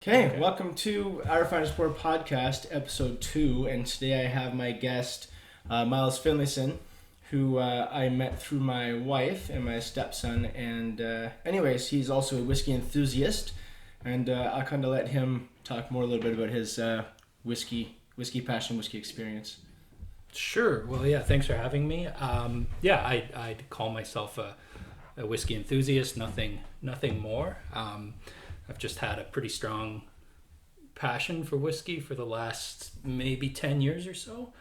Okay, welcome to Our Finest Pour podcast, episode 2, and today I have my guest, Miles Finlayson, who I met through my wife and my stepson, and anyways, he's also a whiskey enthusiast, and I'll kind of let him talk more a little bit about his whiskey passion, whiskey experience. Sure. Well, yeah, thanks for having me. I'd call myself a whiskey enthusiast, nothing more. I've just had a pretty strong passion for whiskey for the last maybe 10 years or so.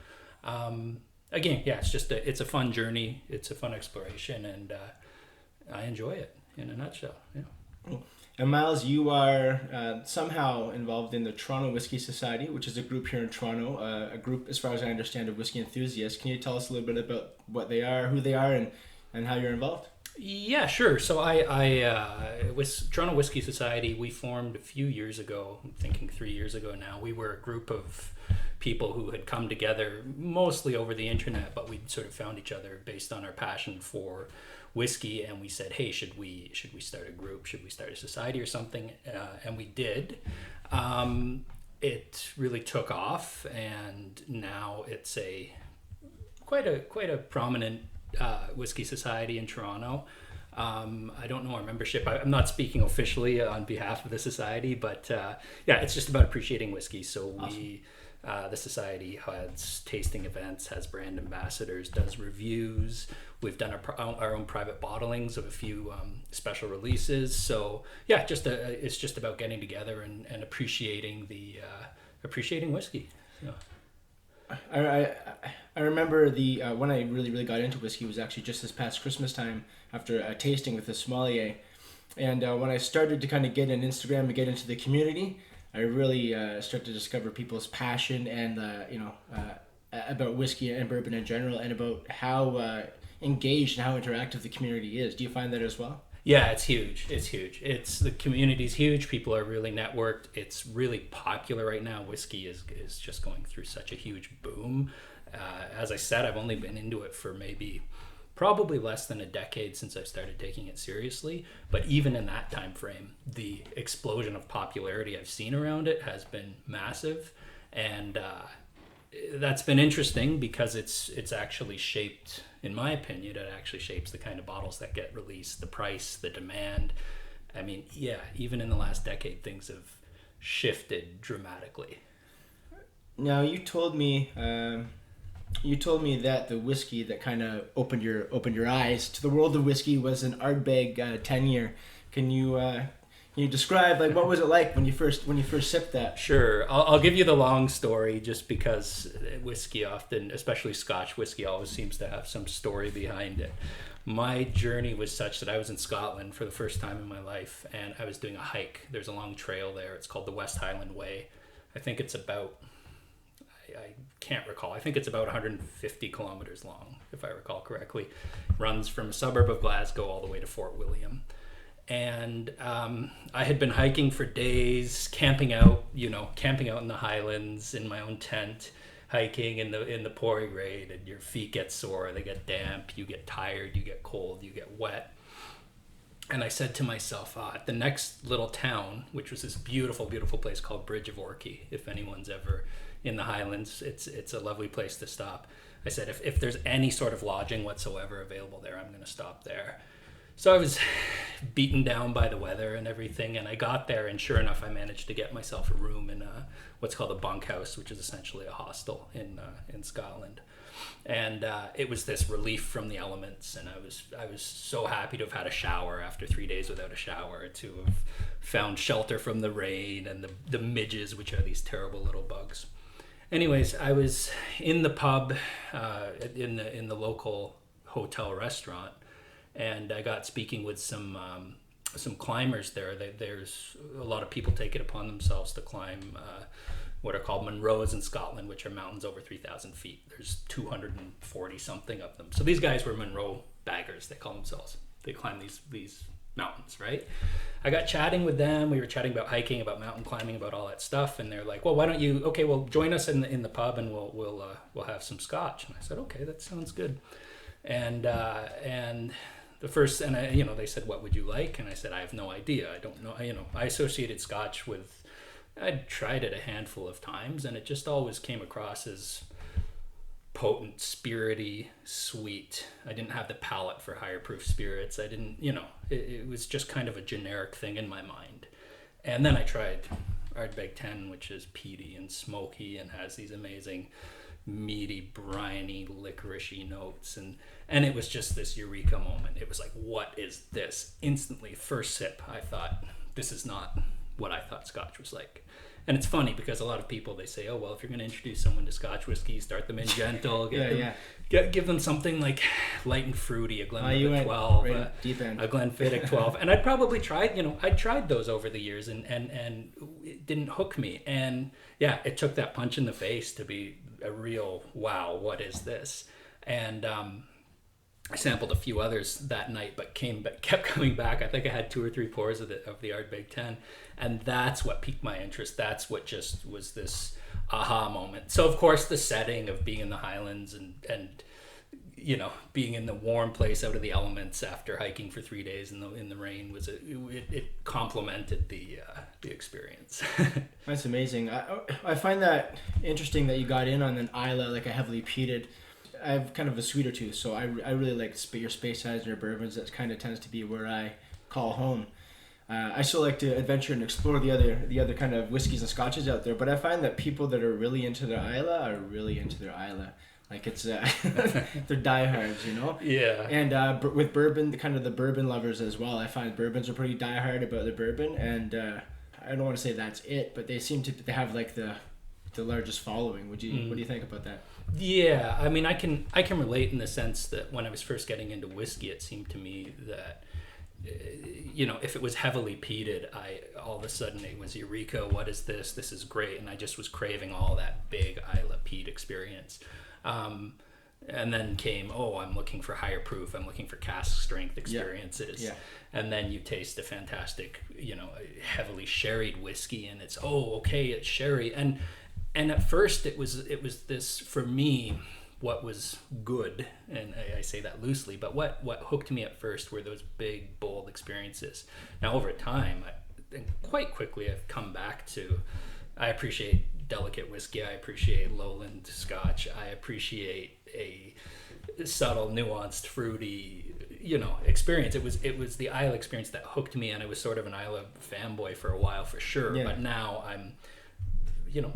It's a fun journey. It's a fun exploration, and I enjoy it in a nutshell. Yeah. And Miles, you are somehow involved in the Toronto Whisky Society, which is a group here in Toronto, a group, as far as I understand, of whiskey enthusiasts. Can you tell us a little bit about what they are, who they are, and how you're involved? Yeah, sure. So with Toronto Whisky Society, we formed a few years ago, I'm thinking 3 years ago now. We were a group of people who had come together mostly over the internet, but we sort of found each other based on our passion for whiskey, and we said, hey, should we start a group? Should we start a society or something? And we did. It really took off, and now it's quite a prominent whiskey society in Toronto. I don't know our membership. I'm not speaking officially on behalf of the society, but it's just about appreciating whiskey. So awesome. The society has tasting events, has brand ambassadors, does reviews. We've done our own private bottlings of a few special releases. So yeah, it's just about getting together and appreciating appreciating whiskey. So. I remember when I really got into whiskey was actually just this past Christmas time after a tasting with a sommelier, and when I started to kind of get on Instagram and get into the community, I really started to discover people's passion and about whiskey and bourbon in general, and about how engaged and how interactive the community is. Do you find that as well? Yeah, it's huge. The community's huge. People are really networked. It's really popular right now. Whiskey is just going through such a huge boom. As I said, I've only been into it for probably less than a decade since I started taking it seriously. But even in that time frame, the explosion of popularity I've seen around it has been massive, and that's been interesting because it's actually shaped, in my opinion, it actually shapes the kind of bottles that get released, the price, the demand. I mean, yeah, even in the last decade, things have shifted dramatically. Now, you told me that the whiskey that kind of opened your eyes to the world of whiskey was an Ardbeg 10-year. Can you describe what was it like when you first sipped that? Sure, I'll give you the long story just because whiskey often, especially Scotch whiskey, always seems to have some story behind it. My journey was such that I was in Scotland for the first time in my life, and I was doing a hike. There's a long trail there. It's called the West Highland Way. I think it's about, I can't recall. I think it's about 150 kilometers long, if I recall correctly. Runs from a suburb of Glasgow all the way to Fort William. And I had been hiking for days, camping out in the highlands in my own tent, hiking in the pouring rain, and your feet get sore, they get damp, you get tired, you get cold, you get wet. And I said to myself, at the next little town, which was this beautiful, beautiful place called Bridge of Orchy, if anyone's ever in the Highlands, it's a lovely place to stop. I said, if there's any sort of lodging whatsoever available there, I'm going to stop there. So I was beaten down by the weather and everything, and I got there, and sure enough, I managed to get myself a room in what's called a bunkhouse, which is essentially a hostel in Scotland. And it was this relief from the elements, and I was so happy to have had a shower after 3 days without a shower, to have found shelter from the rain and the midges, which are these terrible little bugs. Anyways, I was in the pub in the local hotel restaurant, and I got speaking with some climbers there. There's a lot of people take it upon themselves to climb what are called Munros in Scotland, which are mountains over 3,000 feet. There's 240 something of them. So these guys were Munro baggers, they call themselves. They climb these mountains, right? I got chatting with them. We were chatting about hiking, about mountain climbing, about all that stuff, and they're like, "Well, why don't you? Okay, well, join us in the pub, and we'll have some scotch." And I said, "Okay, that sounds good." And the first, and they said, "What would you like?" And I said, "I have no idea. I don't know. I associated scotch with I'd tried it a handful of times, and it just always came across as potent, spirity, sweet. I didn't have the palate for higher proof spirits. I didn't, it was just kind of a generic thing in my mind. And then I tried Ardbeg 10, which is peaty and smoky and has these amazing meaty, briny, licoricey notes, and it was just this eureka moment. It was like, what is this? Instantly, first sip, I thought, this is not what I thought Scotch was like. And it's funny because a lot of people, they say, oh, well, if you're going to introduce someone to Scotch whiskey, start them in gentle, give them something like light and fruity, a Glenlivet 12, deep end. A Glenfiddich 12. And I'd probably tried, I'd tried those over the years, and it didn't hook me. And yeah, it took that punch in the face to be a real, wow, what is this? And I sampled a few others that night, but kept coming back. I think I had 2 or 3 pours of the Ardbeg 10, and that's what piqued my interest. That's what just was this aha moment. So of course the setting of being in the Highlands and being in the warm place out of the elements after hiking for 3 days in the rain was it complemented the experience. That's amazing. I find that interesting that you got in on an Isla, like a heavily peated. I have kind of a sweeter tooth, so I really like your Space Sides and your bourbons. That kind of tends to be where I call home. I still like to adventure and explore the other kind of whiskeys and scotches out there, but I find that people that are really into their Isla are really into their Isla. Like it's they're diehards, Yeah. And with bourbon, the bourbon lovers as well. I find bourbons are pretty diehard about the bourbon, and I don't want to say that's it, but they seem to have like the largest following. What do you think about that? Yeah, I mean, I can relate in the sense that when I was first getting into whiskey, it seemed to me that if it was heavily peated, all of a sudden it was eureka. What is this? This is great, and I just was craving all that big Isla peat experience. And then came, I'm looking for higher proof. I'm looking for cask strength experiences. Yeah. And then you taste a fantastic, heavily sherried whiskey, and it's it's sherry. And at first it was this, for me, what was good, and I say that loosely, but what hooked me at first were those big, bold experiences. Now over time, quite quickly, I've come back to, I appreciate delicate whiskey, I appreciate lowland Scotch, I appreciate a subtle, nuanced, fruity, experience. It was the Isla experience that hooked me, and I was sort of an Isla fanboy for a while, for sure. Yeah. But now I'm,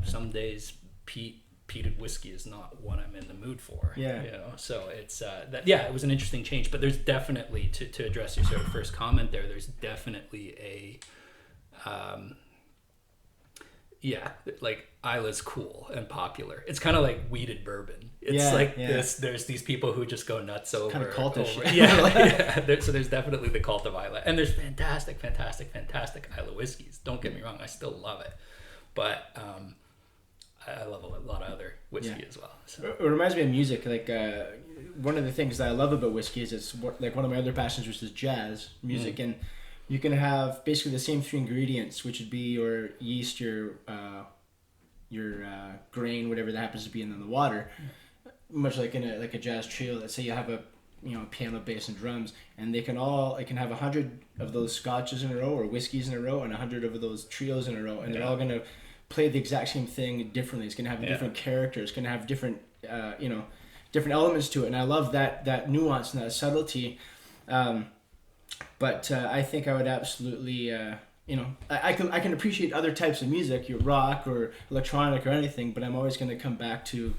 some days peated whiskey is not what I'm in the mood for. Yeah. So it's it was an interesting change. But there's definitely, to address your sort of first comment there's definitely a like Isla's cool and popular. It's kind of like weeded bourbon. It's there's these people who just go nuts over. Kind of cultish. So there's definitely the cult of Isla, and there's fantastic Isla whiskeys. Don't get me wrong, I still love it, but I love a lot of other whiskey as well. So. It reminds me of music. Like one of the things that I love about whiskey is it's like one of my other passions, which is jazz music, and you can have basically the same 3 ingredients, which would be your yeast, your grain, whatever that happens to be, and then the water. Much like in a jazz trio. Let's say you have a piano, bass, and drums, and it can have 100 of those scotches in a row or whiskeys in a row, and 100 of those trios in a row, and they're all gonna play the exact same thing differently. It's gonna have a different character. It's gonna have different different elements to it, and I love that nuance and that subtlety. But I think I would absolutely, I can appreciate other types of music, your rock or electronic or anything, but I'm always going to come back to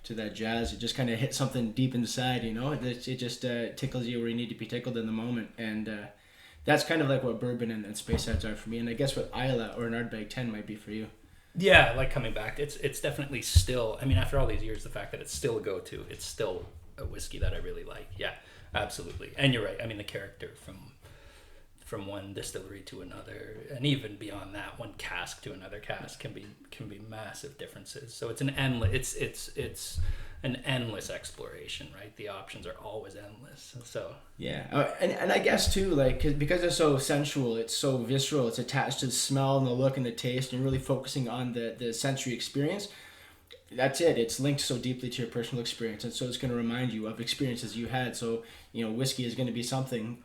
that jazz. It just kind of hits something deep inside, It just tickles you where you need to be tickled in the moment, and that's kind of like what bourbon and Space Sides are for me, and I guess what Isla or an Ardbeg 10 might be for you. Yeah, like coming back, it's definitely still, I mean, after all these years, the fact that it's still a go-to, it's still a whiskey that I really like. Yeah, absolutely. And you're right. I mean, the character from one distillery to another, and even beyond that, one cask to another cask can be massive differences. So it's an endless exploration, right? The options are always endless. So yeah, and I guess too, like because it's so sensual, it's so visceral, it's attached to the smell and the look and the taste, and really focusing on the sensory experience. That's it. It's linked so deeply to your personal experience, and so it's going to remind you of experiences you had. So whiskey is going to be something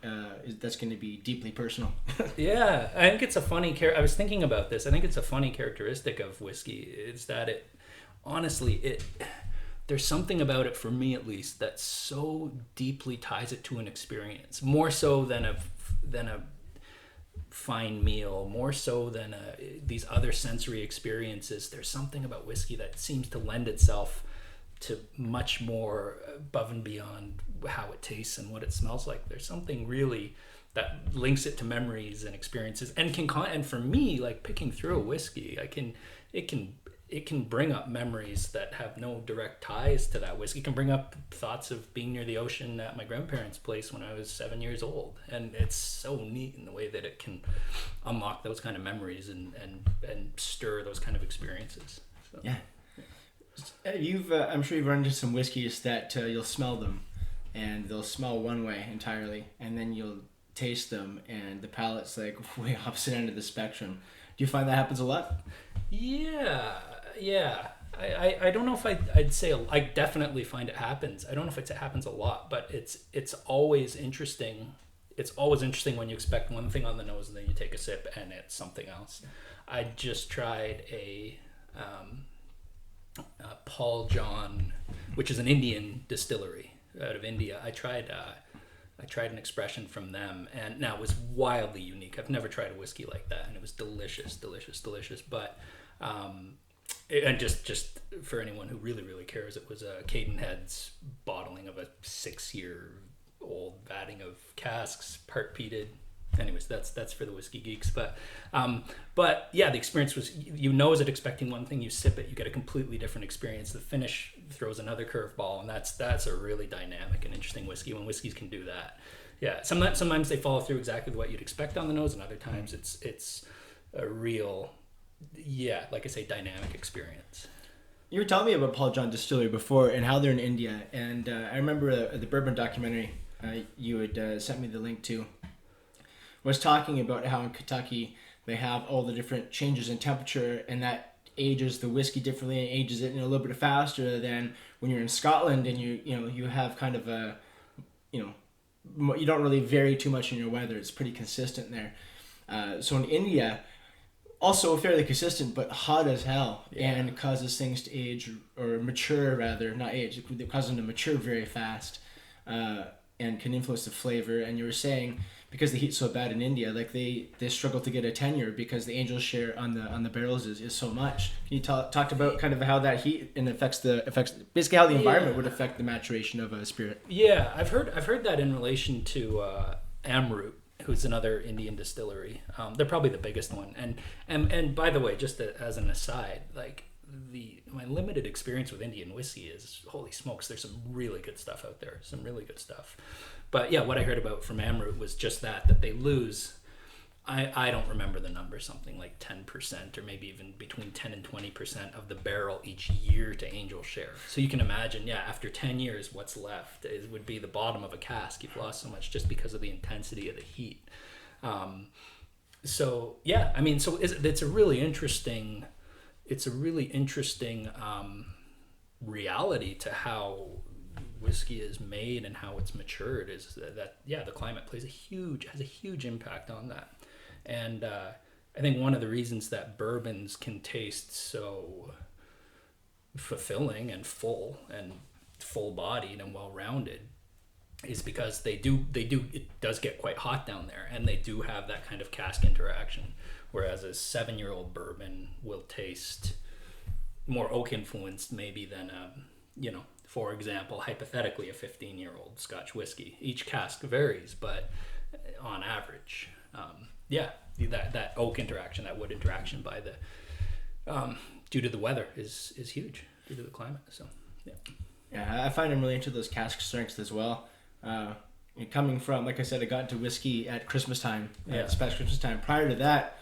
that's going to be deeply personal. Yeah, I think it's a funny I was thinking about this. I think it's a funny characteristic of whiskey is that it, honestly, there's something about it, for me at least, that so deeply ties it to an experience, more so than a fine meal, more so than these other sensory experiences. There's something about whiskey that seems to lend itself to much more above and beyond how it tastes and what it smells like. There's something really that links it to memories and experiences, and and for me, like picking through a whiskey, it can bring up memories that have no direct ties to that whiskey. It can bring up thoughts of being near the ocean at my grandparents' place when I was 7 years old. And it's so neat in the way that it can unlock those kind of memories and stir those kind of experiences. So, yeah. I'm sure you've run into some whiskeys that you'll smell them and they'll smell one way entirely, and then you'll taste them and the palate's like way opposite end of the spectrum. Do you find that happens a lot? Yeah. I don't know if I'd say I definitely find it happens. I don't know if it happens a lot, but it's always interesting. It's always interesting when you expect one thing on the nose and then you take a sip and it's something else. I just tried a Paul John, which is an Indian distillery out of India. I tried an expression from them, and now it was wildly unique. I've never tried a whiskey like that, and it was delicious. But and just for anyone who really cares, it was a Cadenhead's bottling of a 6-year-old vatting of casks, part peated. Anyways, that's for the whiskey geeks. But yeah, the experience was, as it expecting one thing, you sip it, you get a completely different experience. The finish throws another curveball, and that's a really dynamic and interesting whiskey when whiskeys can do that. Yeah, sometimes they follow through exactly what you'd expect on the nose, and other times it's a real, like I say, dynamic experience. You were telling me about Paul John Distillery before and how they're in India, and I remember the bourbon documentary you had sent me the link to was talking about how in Kentucky they have all the different changes in temperature, and that ages the whiskey differently and ages it a little bit faster than when you're in Scotland, and you have kind of a you don't really vary too much in your weather. It's pretty consistent there. So in India, also fairly consistent, but hot as hell, and causes things to age, or mature rather, not age. It causes them to mature very fast, and can influence the flavor. And you were saying, because the heat's so bad in India, like they struggle to get a tenure because the angel share on the barrels is so much. Can you talk about kind of how that heat and affects basically how the environment would affect the maturation of a spirit? Yeah, I've heard that in relation to Amrut, who's another Indian distillery. They're probably the biggest one. And by the way, just as an aside, like my limited experience with Indian whiskey is, holy smokes, there's some really good stuff out there. Some really good stuff. But yeah, what I heard about from Amrut was just that they lose, I don't remember the number, something like 10% or maybe even between 10 and 20% of the barrel each year to angel share. So you can imagine, after 10 years, what's left would be the bottom of a cask. You've lost so much just because of the intensity of the heat. So it's a really interesting reality to how whiskey is made and how it's matured, is that the climate has a huge impact on that. And I think one of the reasons that bourbons can taste so fulfilling and full-bodied and well-rounded is because it does get quite hot down there, and they do have that kind of cask interaction, whereas a 7-year-old bourbon will taste more oak influenced maybe than for example, hypothetically, a 15-year-old Scotch whiskey. Each cask varies, but on average, that oak interaction, that wood interaction by due to the weather is huge, due to the climate. So, I find I'm really into those cask strengths as well. Coming from, like I said, I got into whiskey at Christmas time, this past Christmas time. Prior to that,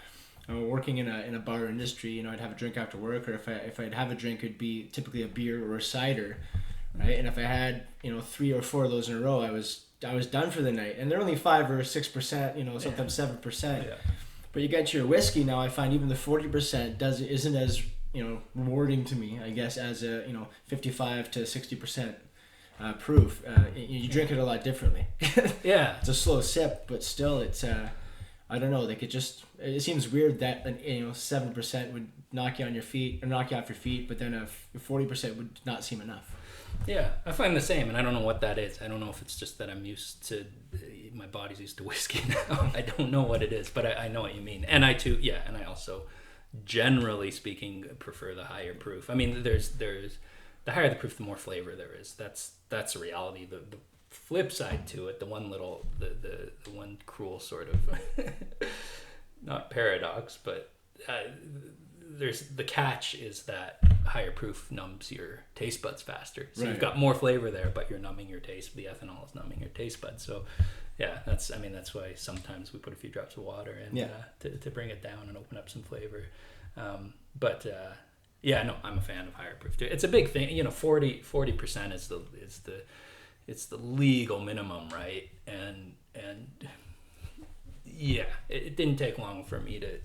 working in a bar industry, I'd have a drink after work, or if I'd have a drink, it'd be typically a beer or a cider. Right, and if I had 3 or 4 of those in a row, I was done for the night. And they're only 5 or 6%, sometimes 7%. Yeah. But you get to your whiskey now, I find even the 40% isn't as rewarding to me, I guess, as a 55 to 60% proof. You drink it a lot differently. Yeah, it's a slow sip, but still, it's I don't know. Like it seems weird that 7% would knock you on your feet or knock you off your feet, but then a 40% would not seem enough. Yeah, I find the same, and I don't know what that is. I don't know if it's just that my body's used to whiskey now. I don't know what it is, but I know what you mean. And I also, generally speaking, prefer the higher proof. I mean, there's the higher the proof, the more flavor there is. That's a reality. The flip side to it, the one cruel sort of not paradox, but there's the catch is that higher proof numbs your taste buds faster. So You've got more flavor there, but you're numbing your taste. The ethanol is numbing your taste buds. So yeah, that's why sometimes we put a few drops of water in to bring it down and open up some flavor. I'm a fan of higher proof too. It's a big thing. 40% is the legal minimum, right? And yeah, it didn't take long for me to,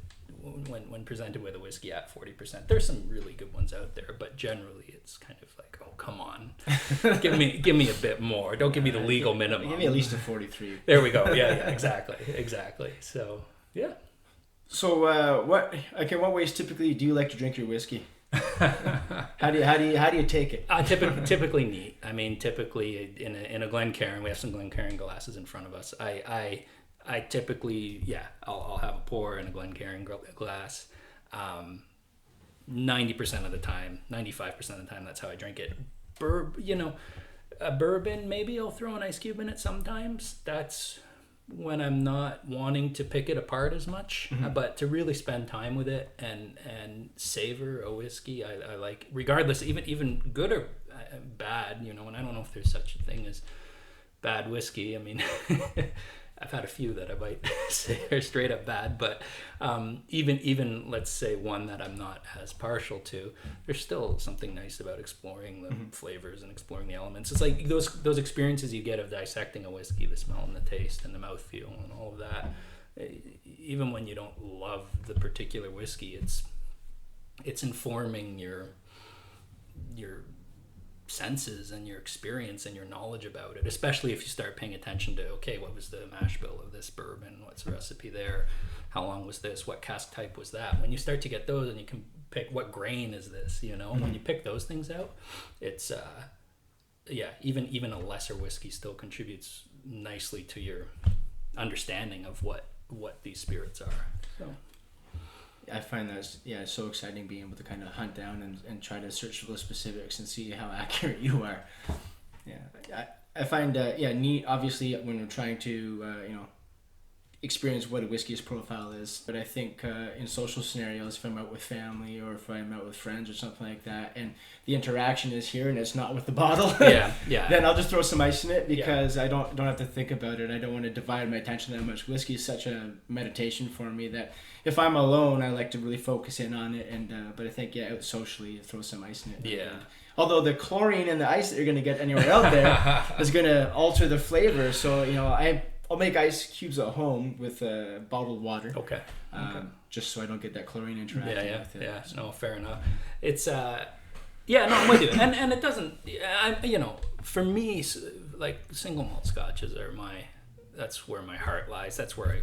when presented with a whiskey at 40%, there's some really good ones out there, but generally it's kind of like, oh, come on, give me a bit more. Don't give me the legal minimum. Give me at least a 43. There we go. Yeah, exactly. So yeah. So what ways typically do you like to drink your whiskey? How do you take it? Typically neat. I mean, typically in a Glencairn, we have some Glencairn glasses in front of us. I typically, I'll have a pour in a Glencairn glass. 90% of the time, 95% of the time, that's how I drink it. A bourbon, maybe I'll throw an ice cube in it sometimes. That's when I'm not wanting to pick it apart as much. Mm-hmm. But to really spend time with it and savor a whiskey, I like, regardless, even good or bad, and I don't know if there's such a thing as bad whiskey. I mean, I've had a few that I might say are straight up bad, but even let's say one that I'm not as partial to, there's still something nice about exploring the flavors and exploring the elements. It's like those experiences you get of dissecting a whiskey, the smell and the taste and the mouthfeel and all of that. Even when you don't love the particular whiskey, it's informing your senses and your experience and your knowledge about it, especially if you start paying attention to, okay, what was the mash bill of this bourbon, what's the recipe there, how long was this, what cask type was that. When you start to get those and you can pick what grain is this, when you pick those things out, it's even a lesser whiskey still contributes nicely to your understanding of what these spirits are. So I find that it's so exciting being able to kind of hunt down and try to search for those specifics and see how accurate you are. Yeah, I find neat, obviously, when we're trying to experience what a whiskey's profile is. But I think in social scenarios, if I'm out with family or if I'm out with friends or something like that, and the interaction is here and it's not with the bottle, then I'll just throw some ice in it because I don't have to think about it. I don't want to divide my attention that much. Whiskey is such a meditation for me that if I'm alone, I like to really focus in on it. And but I think out socially, throw some ice in it. Yeah. Although the chlorine in the ice that you're going to get anywhere out there is going to alter the flavor. So I'll make ice cubes at home with bottled water. Okay. Just so I don't get that chlorine interaction with it. Yeah. So. No, fair enough. It's I'm with you. And it doesn't. For me, like single malt scotches are that's where my heart lies. That's where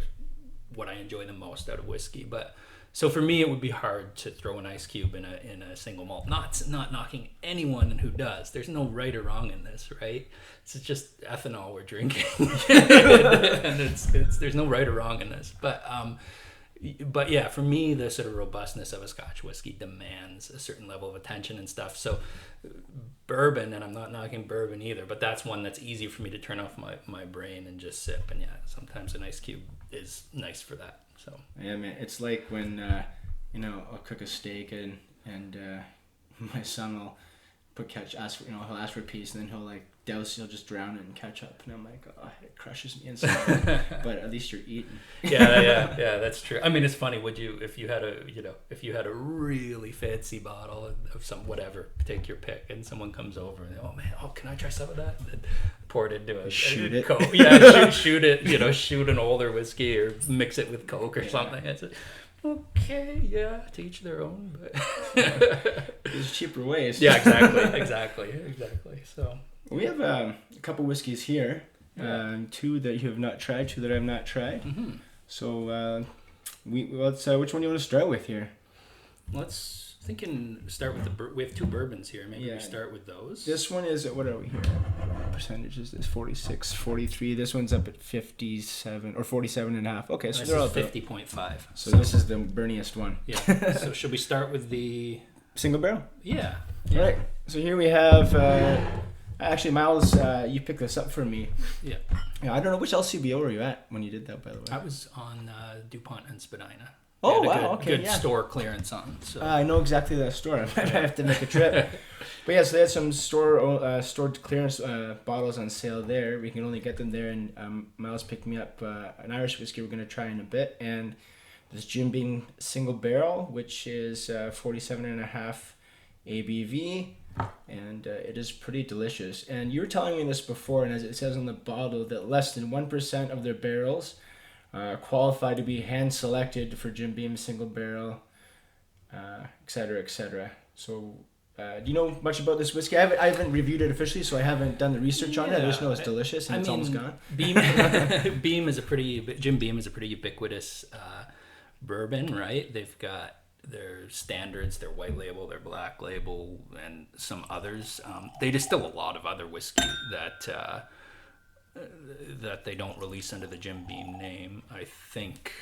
what I enjoy the most out of whiskey. But so for me, it would be hard to throw an ice cube in a single malt. Not knocking anyone who does. There's no right or wrong in this, right? It's just ethanol we're drinking, and there's no right or wrong in this. But yeah, for me, the sort of robustness of a Scotch whiskey demands a certain level of attention and stuff. So bourbon, and I'm not knocking bourbon either, but that's one that's easy for me to turn off my brain and just sip. And sometimes an ice cube is nice for that. So yeah, man, it's like when I'll cook a steak and my son will he'll ask for a piece, and then he'll just drown it in ketchup, and I'm like, oh, it crushes me inside. But at least you're eating. yeah, that's true. I mean, it's funny. Would you, if you had a really fancy bottle of some whatever, take your pick, and someone comes over and can I try some of that? And then pour it into a shoot it. Coke. shoot it. Shoot an older whiskey or mix it with Coke or something. It's okay, to each their own. But There's cheaper ways. Yeah, exactly. So we have a couple whiskeys here. Two that you have not tried, two that I have not tried. Mm-hmm. So let's which one do you want to start with here? Let's start with we have two bourbons here. Maybe we start with those. This one is what are we here? Percentage is this 46, 43. This one's up at 57 or 47.5. Okay, so they're all 50.5. So this is the burniest one. Yeah. So should we start with the single barrel? Yeah. All right. So here we have. Actually, Miles, you picked this up for me. Yeah. I don't know which LCBO were you at when you did that, by the way. I was on DuPont and Spadina. Oh wow! Okay, good store clearance on. So I know exactly that store. I might have to make a trip. But yeah, so they had some store clearance bottles on sale there. We can only get them there, and Miles picked me up an Irish whiskey we're going to try in a bit, and this Jim Beam single barrel, which is 47.5 ABV, and it is pretty delicious. And you were telling me this before, and as it says on the bottle, that less than 1% of their barrels qualify to be hand selected for Jim Beam single barrel, etc., etc. So, do you know much about this whiskey? I haven't reviewed it officially, so I haven't done the research on it. I just know it's delicious and it's almost gone. Jim Beam is a pretty ubiquitous bourbon, right? They've got their standards, their white label, their black label, and some others. They distill a lot of other whiskey that they don't release under the Jim Beam name. I think,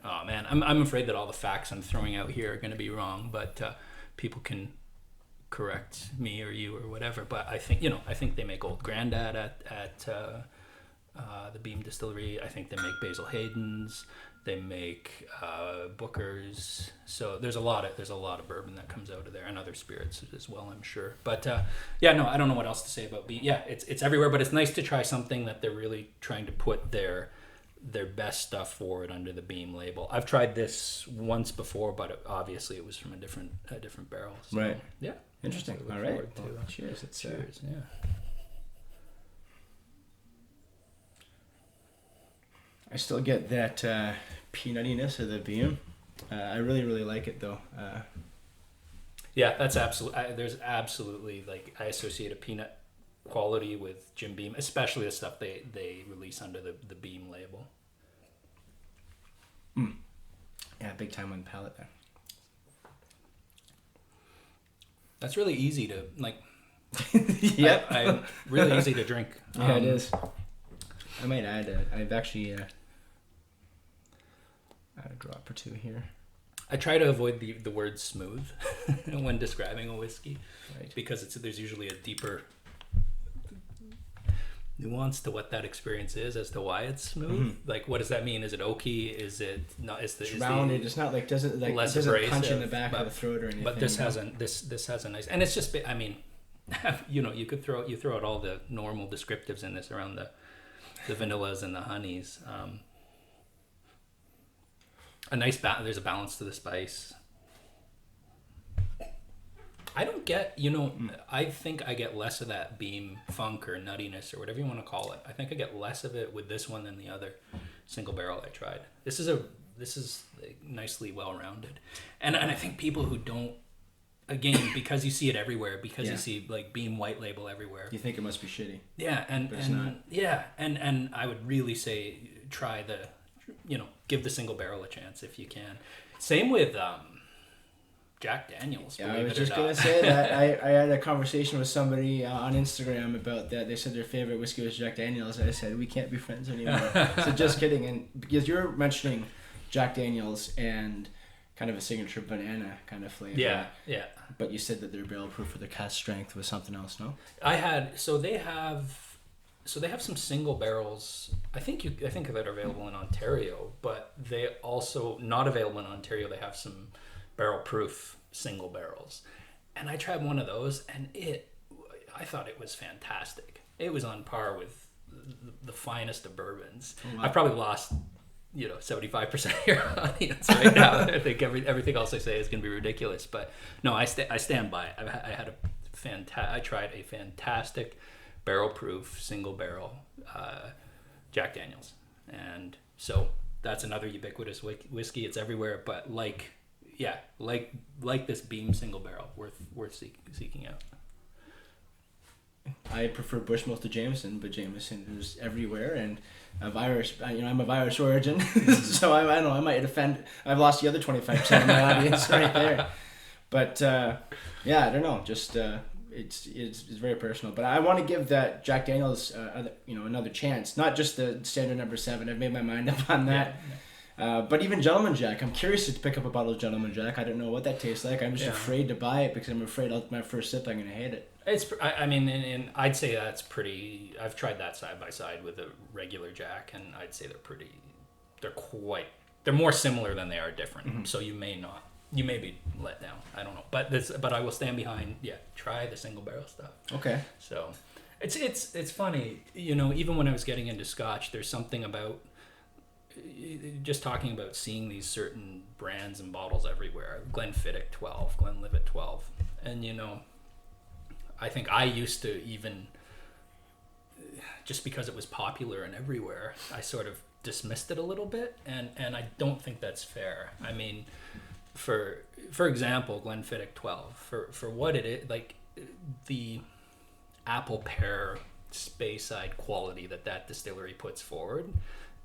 oh man, I'm afraid that all the facts I'm throwing out here are going to be wrong, but people can correct me or you or whatever. But I think they make Old Grandad at the Beam Distillery. I think they make Basil Hayden's. They make Booker's. So there's a lot of bourbon that comes out of there, and other spirits as well, I'm sure. But I don't know what else to say about Beam. Yeah, it's everywhere, but it's nice to try something that they're really trying to put their best stuff forward under the Beam label. I've tried this once before, but obviously it was from a different barrel. So, right. Yeah. Interesting. So All right. Well, cheers. Cheers. Yeah. I still get that peanuttiness of the Beam. I really, really like it though. Yeah, that's there's absolutely, like, I associate a peanut quality with Jim Beam, especially the stuff they release under the Beam label. Yeah, big time on the palate there. That's really easy to, like. Yep. I really easy to drink. Yeah, it is. I might add I've actually add a drop or two here. I try to avoid the word smooth when describing a whiskey, right, because there's usually a deeper nuance to what that experience is as to why it's smooth. Mm-hmm. Like, what does that mean? Is it oaky? Is it not? It's rounded. It's not like doesn't punch in the back of the throat or anything. But this has a nice, and it's just, I mean, you could throw out all the normal descriptives in this around the vanillas and the honeys. A nice there's a balance to the spice. I don't get, I think I get less of that Beam funk or nuttiness or whatever you want to call it. I think I get less of it with this one than the other single barrel I tried. This is like nicely well-rounded. And I think people who don't, again, because you see it everywhere, because you see like Beam white label everywhere. You think it must be shitty. Yeah, but it's not. Yeah, and I would really say try give the single barrel a chance if you can. Same with Jack Daniels. Yeah, I was just gonna say that I had a conversation with somebody on Instagram about that. They said their favorite whiskey was Jack Daniels. I said we can't be friends anymore. So just kidding. And because you're mentioning Jack Daniels and kind of a signature banana kind of flavor. Yeah. But you said that their barrel proof for their cask strength was something else, no? They have some single barrels. I think that are available in Ontario, but they also not available in Ontario. They have some barrel proof single barrels, and I tried one of those, and I thought it was fantastic. It was on par with the finest of bourbons. Oh, wow. I probably lost 75% of your audience right now. I think everything else I say is going to be ridiculous, but no, I stand by it. I tried a fantastic barrel proof single barrel Jack Daniels, and so that's another ubiquitous whiskey. It's everywhere, but like yeah, like this Beam single barrel, worth seeking out. I prefer Bushmills to Jameson, but Jameson is everywhere, and I'm of Irish origin, so I don't know, I might offend. I've lost the other 25% of my audience right there. But yeah, I don't know, just it's very personal. But I want to give that Jack Daniel's another chance, not just the standard number 7. I've made my mind up on that. But even Gentleman Jack, I'm curious to pick up a bottle of Gentleman Jack. I don't know what that tastes like. I'm just afraid to buy it because I'm afraid my first sip I'm going to hate it. I mean, and I'd say that's pretty. I've tried that side by side with a regular Jack, and I'd say they're more similar than they are different. Mm-hmm. So you may be let down. I don't know, but I will stand behind. Yeah, try the single barrel stuff. Okay. So, it's funny, even when I was getting into Scotch, there's something about just talking about seeing these certain brands and bottles everywhere. Glenfiddich 12, Glenlivet 12, and I think I used to, even just because it was popular and everywhere, I sort of dismissed it a little bit, and I don't think that's fair. I mean, for example, Glenfiddich 12, for what it is, like the apple pear Speyside quality that distillery puts forward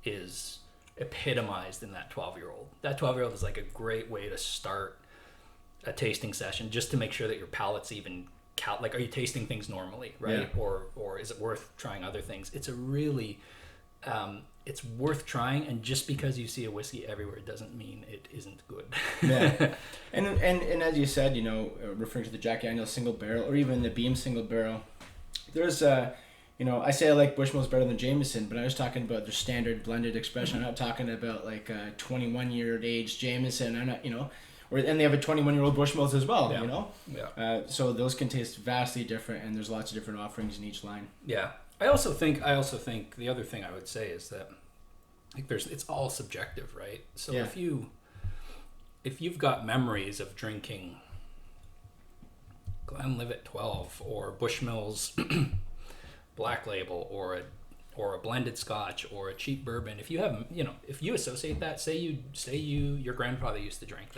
is epitomized in that 12-year-old. That 12-year-old is like a great way to start a tasting session, just to make sure that your palate's even are you tasting things normally, right? Yeah. Or is it worth trying other things? It's a really it's worth trying, and just because you see a whiskey everywhere doesn't mean it isn't good. Yeah. And as you said, referring to the Jack Daniel's single barrel or even the Beam single barrel, there's I say I like Bushmills better than Jameson, but I was talking about their standard blended expression. Mm-hmm. I'm not talking about like a 21-year age Jameson. I'm not, and they have a 21-year-old Bushmills as well, Yeah. So those can taste vastly different, and there's lots of different offerings in each line. Yeah. I also think the other thing I would say is that it's all subjective, right? So if you've got memories of drinking Glenlivet 12 or Bushmills Black Label or a blended Scotch or a cheap bourbon, if you associate that, say your grandfather used to drink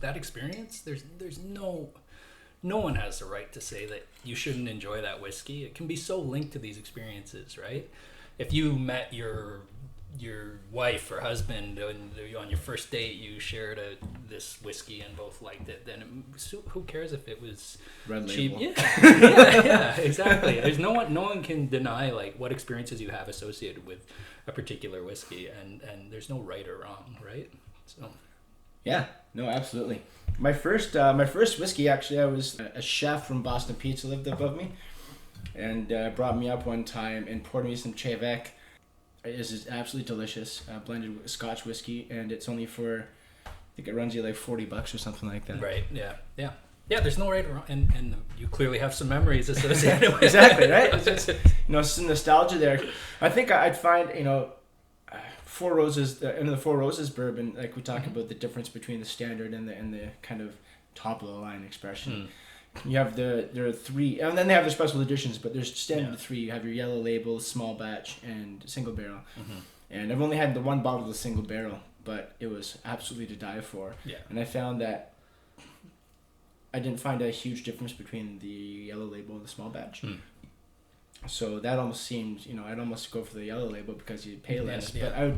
that experience, there's no one has the right to say that you shouldn't enjoy that whiskey. It can be so linked to these experiences, right? If you met your wife or husband on your first date, you shared this whiskey and both liked it, then who cares if it was Red cheap? Label. Yeah, exactly. There's no one can deny like what experiences you have associated with a particular whiskey, and there's no right or wrong, right? So yeah, no, absolutely. My first whiskey, actually, I was a chef from Boston Pizza lived above me, and brought me up one time and poured me some Chevek. It is absolutely delicious, blended Scotch whiskey, and it's only for, I think it runs you like $40 or something like that. Right. Yeah. There's no right or wrong, and you clearly have some memories associated with exactly, right? It's just, some nostalgia there. I think I'd find, Four Roses, in the Four Roses bourbon, like we talk about the difference between the standard and the kind of top of the line expression. You have there are 3, and then they have the special editions, but there's standard 3. You have your yellow label, small batch, and single barrel. Mm-hmm. And I've only had the one bottle of the single barrel, but it was absolutely to die for. Yeah. And I found that I didn't find a huge difference between the yellow label and the small batch. So that almost seemed, I'd almost go for the yellow label because you pay less. Yeah.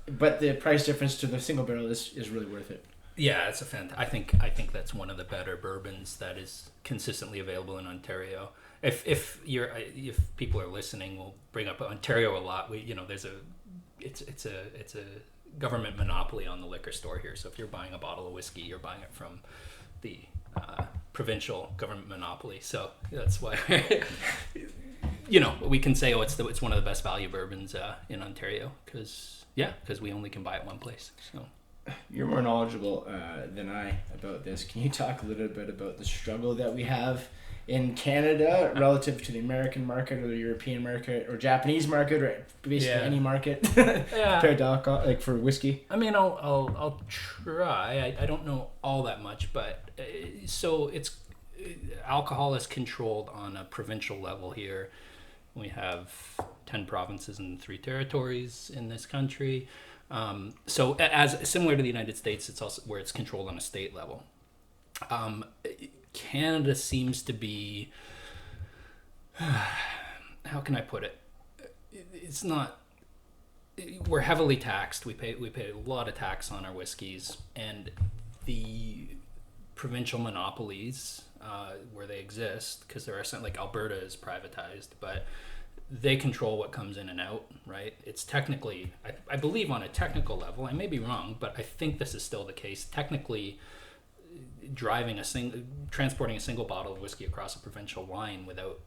But the price difference to the single barrel is really worth it. Yeah, it's I think that's one of the better bourbons that is consistently available in Ontario. If people are listening, we'll bring up Ontario a lot. It's a government monopoly on the liquor store here. So if you're buying a bottle of whiskey, you're buying it from the provincial government monopoly. So that's why we can say it's one of the best value bourbons in Ontario because we only can buy it one place. So. You're more knowledgeable than I about this. Can you talk a little bit about the struggle that we have in Canada relative to the American market or the European market or Japanese market or basically any market compared to alcohol, like for whiskey? I mean, I'll try. I don't know all that much, but so it's alcohol is controlled on a provincial level here. We have 10 provinces and 3 territories in this country. So as similar to the United States, it's also where it's controlled on a state level. Canada seems to be, how can I put it? It's not. We're heavily taxed. We pay a lot of tax on our whiskeys, and the provincial monopolies where they exist, because there are some, like Alberta is privatized, but they control what comes in and out, right? It's technically, I believe on a technical level, I may be wrong, but I think this is still the case. Technically, transporting a single bottle of whiskey across a provincial line without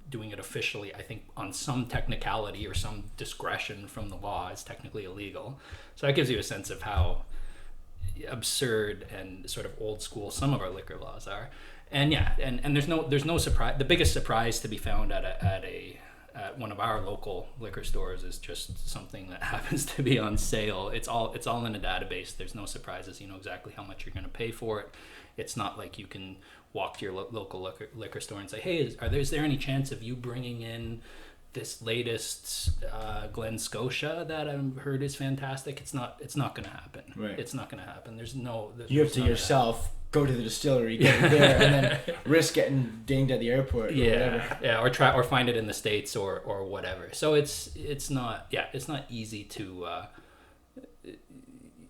doing it officially, I think on some technicality or some discretion from the law, is technically illegal. So that gives you a sense of how absurd and sort of old school some of our liquor laws are. And yeah, and there's no surprise. The biggest surprise to be found at one of our local liquor stores is just something that happens to be on sale. It's all in a database. There's no surprises. You know exactly how much you're going to pay for it. It's not like you can walk to your local liquor store and say, hey, is there any chance of you bringing in this latest Glen Scotia that I've heard is fantastic? It's not going to happen. Right. It's not going to happen. You have to yourself go to the distillery, get it there, and then risk getting dinged at the airport. Or whatever. Yeah, or find it in the States or whatever. So it's not easy to.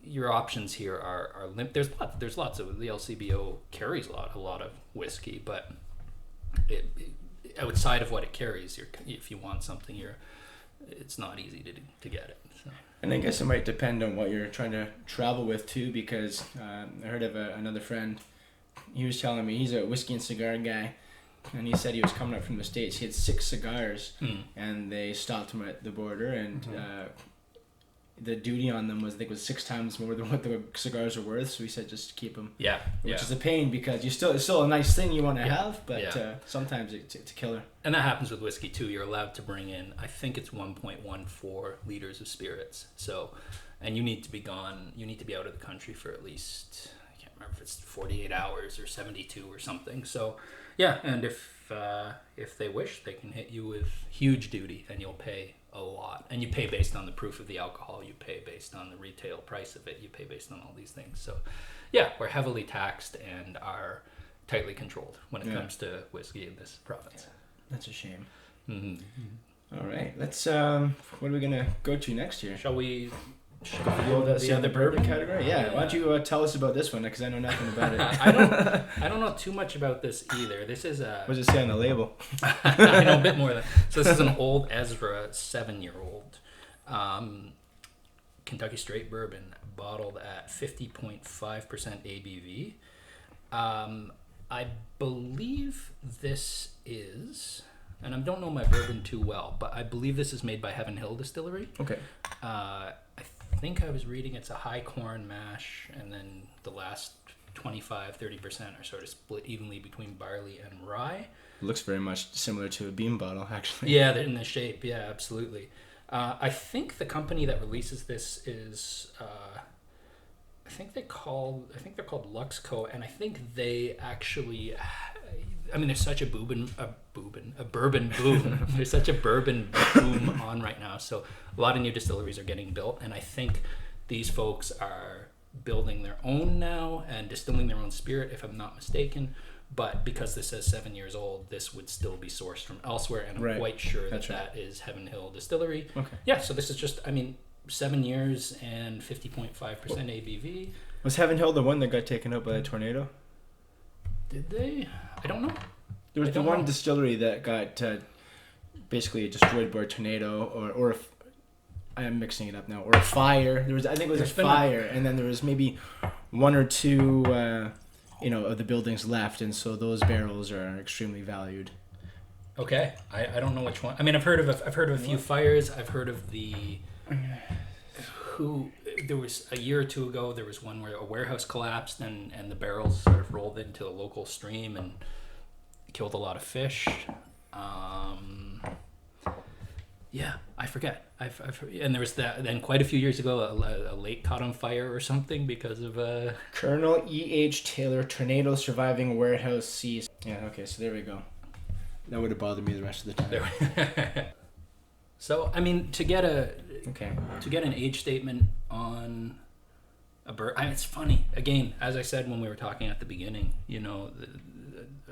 Your options here are limited. There's lots of, the LCBO carries a lot of whiskey, but outside of what it carries, if you want something, it's not easy to get it. So. And I guess it might depend on what you're trying to travel with too, because I heard of another friend. He was telling me he's a whiskey and cigar guy, and he said he was coming up from the States. He had 6 cigars, and they stopped him at the border, and the duty on them was 6 times more than what the cigars are worth. So he said just keep them. Yeah, which is a pain, because it's still a nice thing you want to have, but sometimes it's a killer. And that happens with whiskey too. You're allowed to bring in, I think it's 1.14 liters of spirits. So, and you need to be gone. You need to be out of the country for at least, I can't remember if it's 48 hours or 72 or something. So, yeah, and if they wish, they can hit you with huge duty, and you'll pay a lot. And you pay based on the proof of the alcohol, you pay based on the retail price of it, you pay based on all these things. So yeah, we're heavily taxed and are tightly controlled when it comes to whiskey in this province. That's a shame. Mm-hmm. All right, let's what are we gonna go to next year? Shall we go to the bourbon category? Yeah. Why don't you tell us about this one, because I know nothing about it. I don't know too much about this either. This is what does it say on the label? I know a bit more than so. This is an Old Ezra 7-year-old Kentucky straight bourbon, bottled at 50.5% ABV. I believe this is, and I don't know my bourbon too well, but I believe this is made by Heaven Hill Distillery. Okay. I think I was reading it's a high corn mash, and then the last 25-30% are sort of split evenly between barley and rye. It looks very much similar to a beam bottle, actually. Yeah, in the shape. Yeah, absolutely. I think the company that releases this is, I think they're called Luxco, and I think they actually, I mean, there's such a bourbon boom. There's such a bourbon boom on right now. So a lot of new distilleries are getting built, and I think these folks are building their own now and distilling their own spirit, if I'm not mistaken. But because this says 7 years old, this would still be sourced from elsewhere, and I'm quite sure that is Heaven Hill Distillery. Okay. Yeah, so this is just, 7 years and 50.5% ABV. Was Heaven Hill the one that got taken out by a tornado? Did they? I don't know. There was the one distillery that got basically destroyed by a tornado, or I am mixing it up now, or a fire. I think it was a fire, and then there was maybe 1 or 2, of the buildings left, and so those barrels are extremely valued. Okay, I don't know which one. I've heard of a few fires. I've heard of there was a year or 2 ago, there was one where a warehouse collapsed and the barrels sort of rolled into a local stream and killed a lot of fish. Yeah, I forget. And there was that. Then quite a few years ago, a lake caught on fire or something because of Colonel E.H. Taylor tornado surviving warehouse seized. Yeah. Okay. So there we go. That would have bothered me the rest of the time. So I mean, to get an age statement on a bourbon, it's funny. Again, as I said when we were talking at the beginning,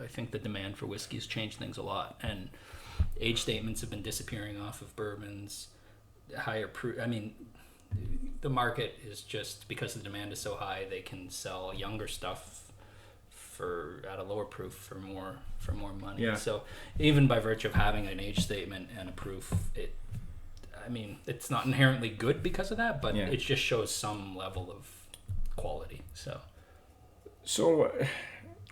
I think the demand for whiskey has changed things a lot, and age statements have been disappearing off of bourbons. Higher proof. I mean, the market is just, because the demand is so high, they can sell younger stuff at a lower proof for more money. Yeah. So even by virtue of having an age statement and a proof, it's not inherently good because of that, but it just shows some level of quality. So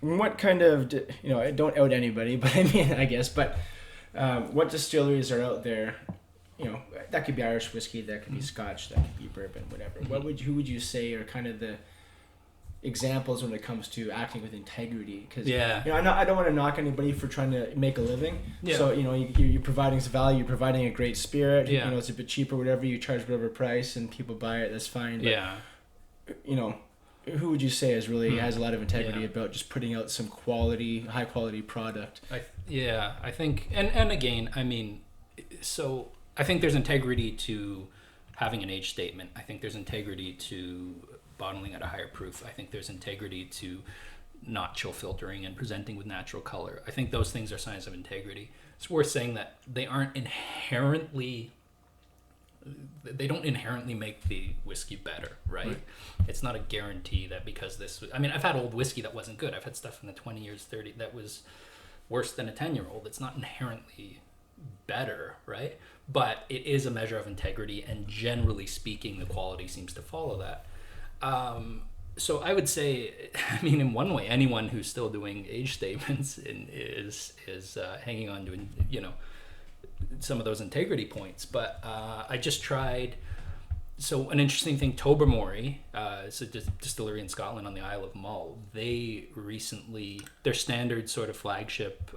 what kind of, don't out anybody, but I guess, but what distilleries are out there? That could be Irish whiskey, that could be Scotch, that could be bourbon, whatever. Who would you say are kind of the examples when it comes to acting with integrity? Because I don't want to knock anybody for trying to make a living. Yeah. So you're providing some value, you're providing a great spirit. Yeah. It's a bit cheaper, whatever, you charge whatever price, and people buy it. That's fine. But, who would you say has a lot of integrity about just putting out some high quality product? I think, and again, so I think there's integrity to having an age statement. I think there's integrity to bottling at a higher proof. I think there's integrity to not chill filtering and presenting with natural color. I think those things are signs of integrity. It's worth saying that they don't inherently make the whiskey better, right? It's not a guarantee that because I've had old whiskey that wasn't good. I've had stuff in the 20 years, 30 that was worse than a 10-year-old. It's not inherently better, right? But it is a measure of integrity, and generally speaking, the quality seems to follow that. So I would say, in one way, anyone who's still doing age statements is hanging on to, some of those integrity points. But I just tried. So an interesting thing, Tobermory, it's a distillery in Scotland on the Isle of Mull. They recently, their standard sort of flagship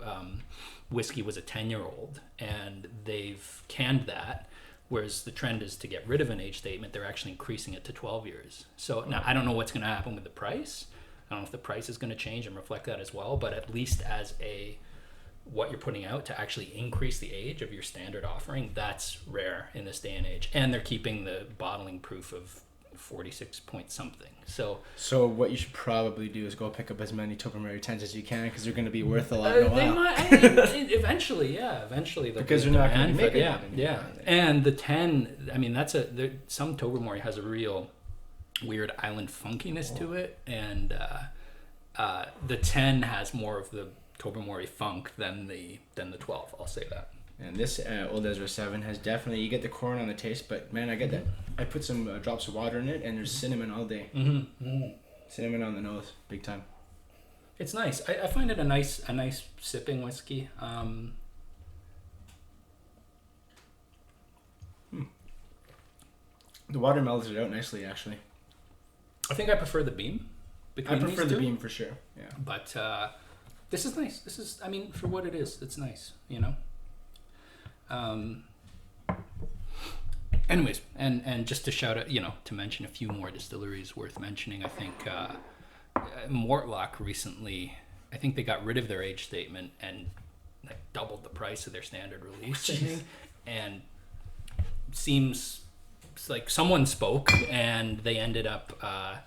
whiskey was a 10-year-old, and they've canned that. Whereas the trend is to get rid of an age statement, they're actually increasing it to 12 years. So now I don't know what's going to happen with the price. I don't know if the price is going to change and reflect that as well, but at least as what you're putting out to actually increase the age of your standard offering, that's rare in this day and age. And they're keeping the bottling proof of 46 point something. So what you should probably do is go pick up as many Tobermory 10s as you can, because they're going to be worth a lot in a while. They might, eventually, because they're not going to make it. Yeah. And the 10, some Tobermory has a real weird island funkiness to it, and the 10 has more of the Tobermory funk than the 12. I'll say that. And this Old Ezra 7 has definitely, you get the corn on the taste, but man, I get that. I put some drops of water in it, and there's cinnamon all day. Mm-hmm. Mm-hmm. Cinnamon on the nose, big time. It's nice. I find it a nice sipping whiskey. The water melts it out nicely, actually. I think I prefer the beam. I prefer the beam for sure. Yeah. But this is nice. This is, for what it is, it's nice. Anyways, and just to shout out, to mention a few more distilleries worth mentioning, I think Mortlock recently, I think they got rid of their age statement and doubled the price of their standard release, I think, and seems like someone spoke and they ended up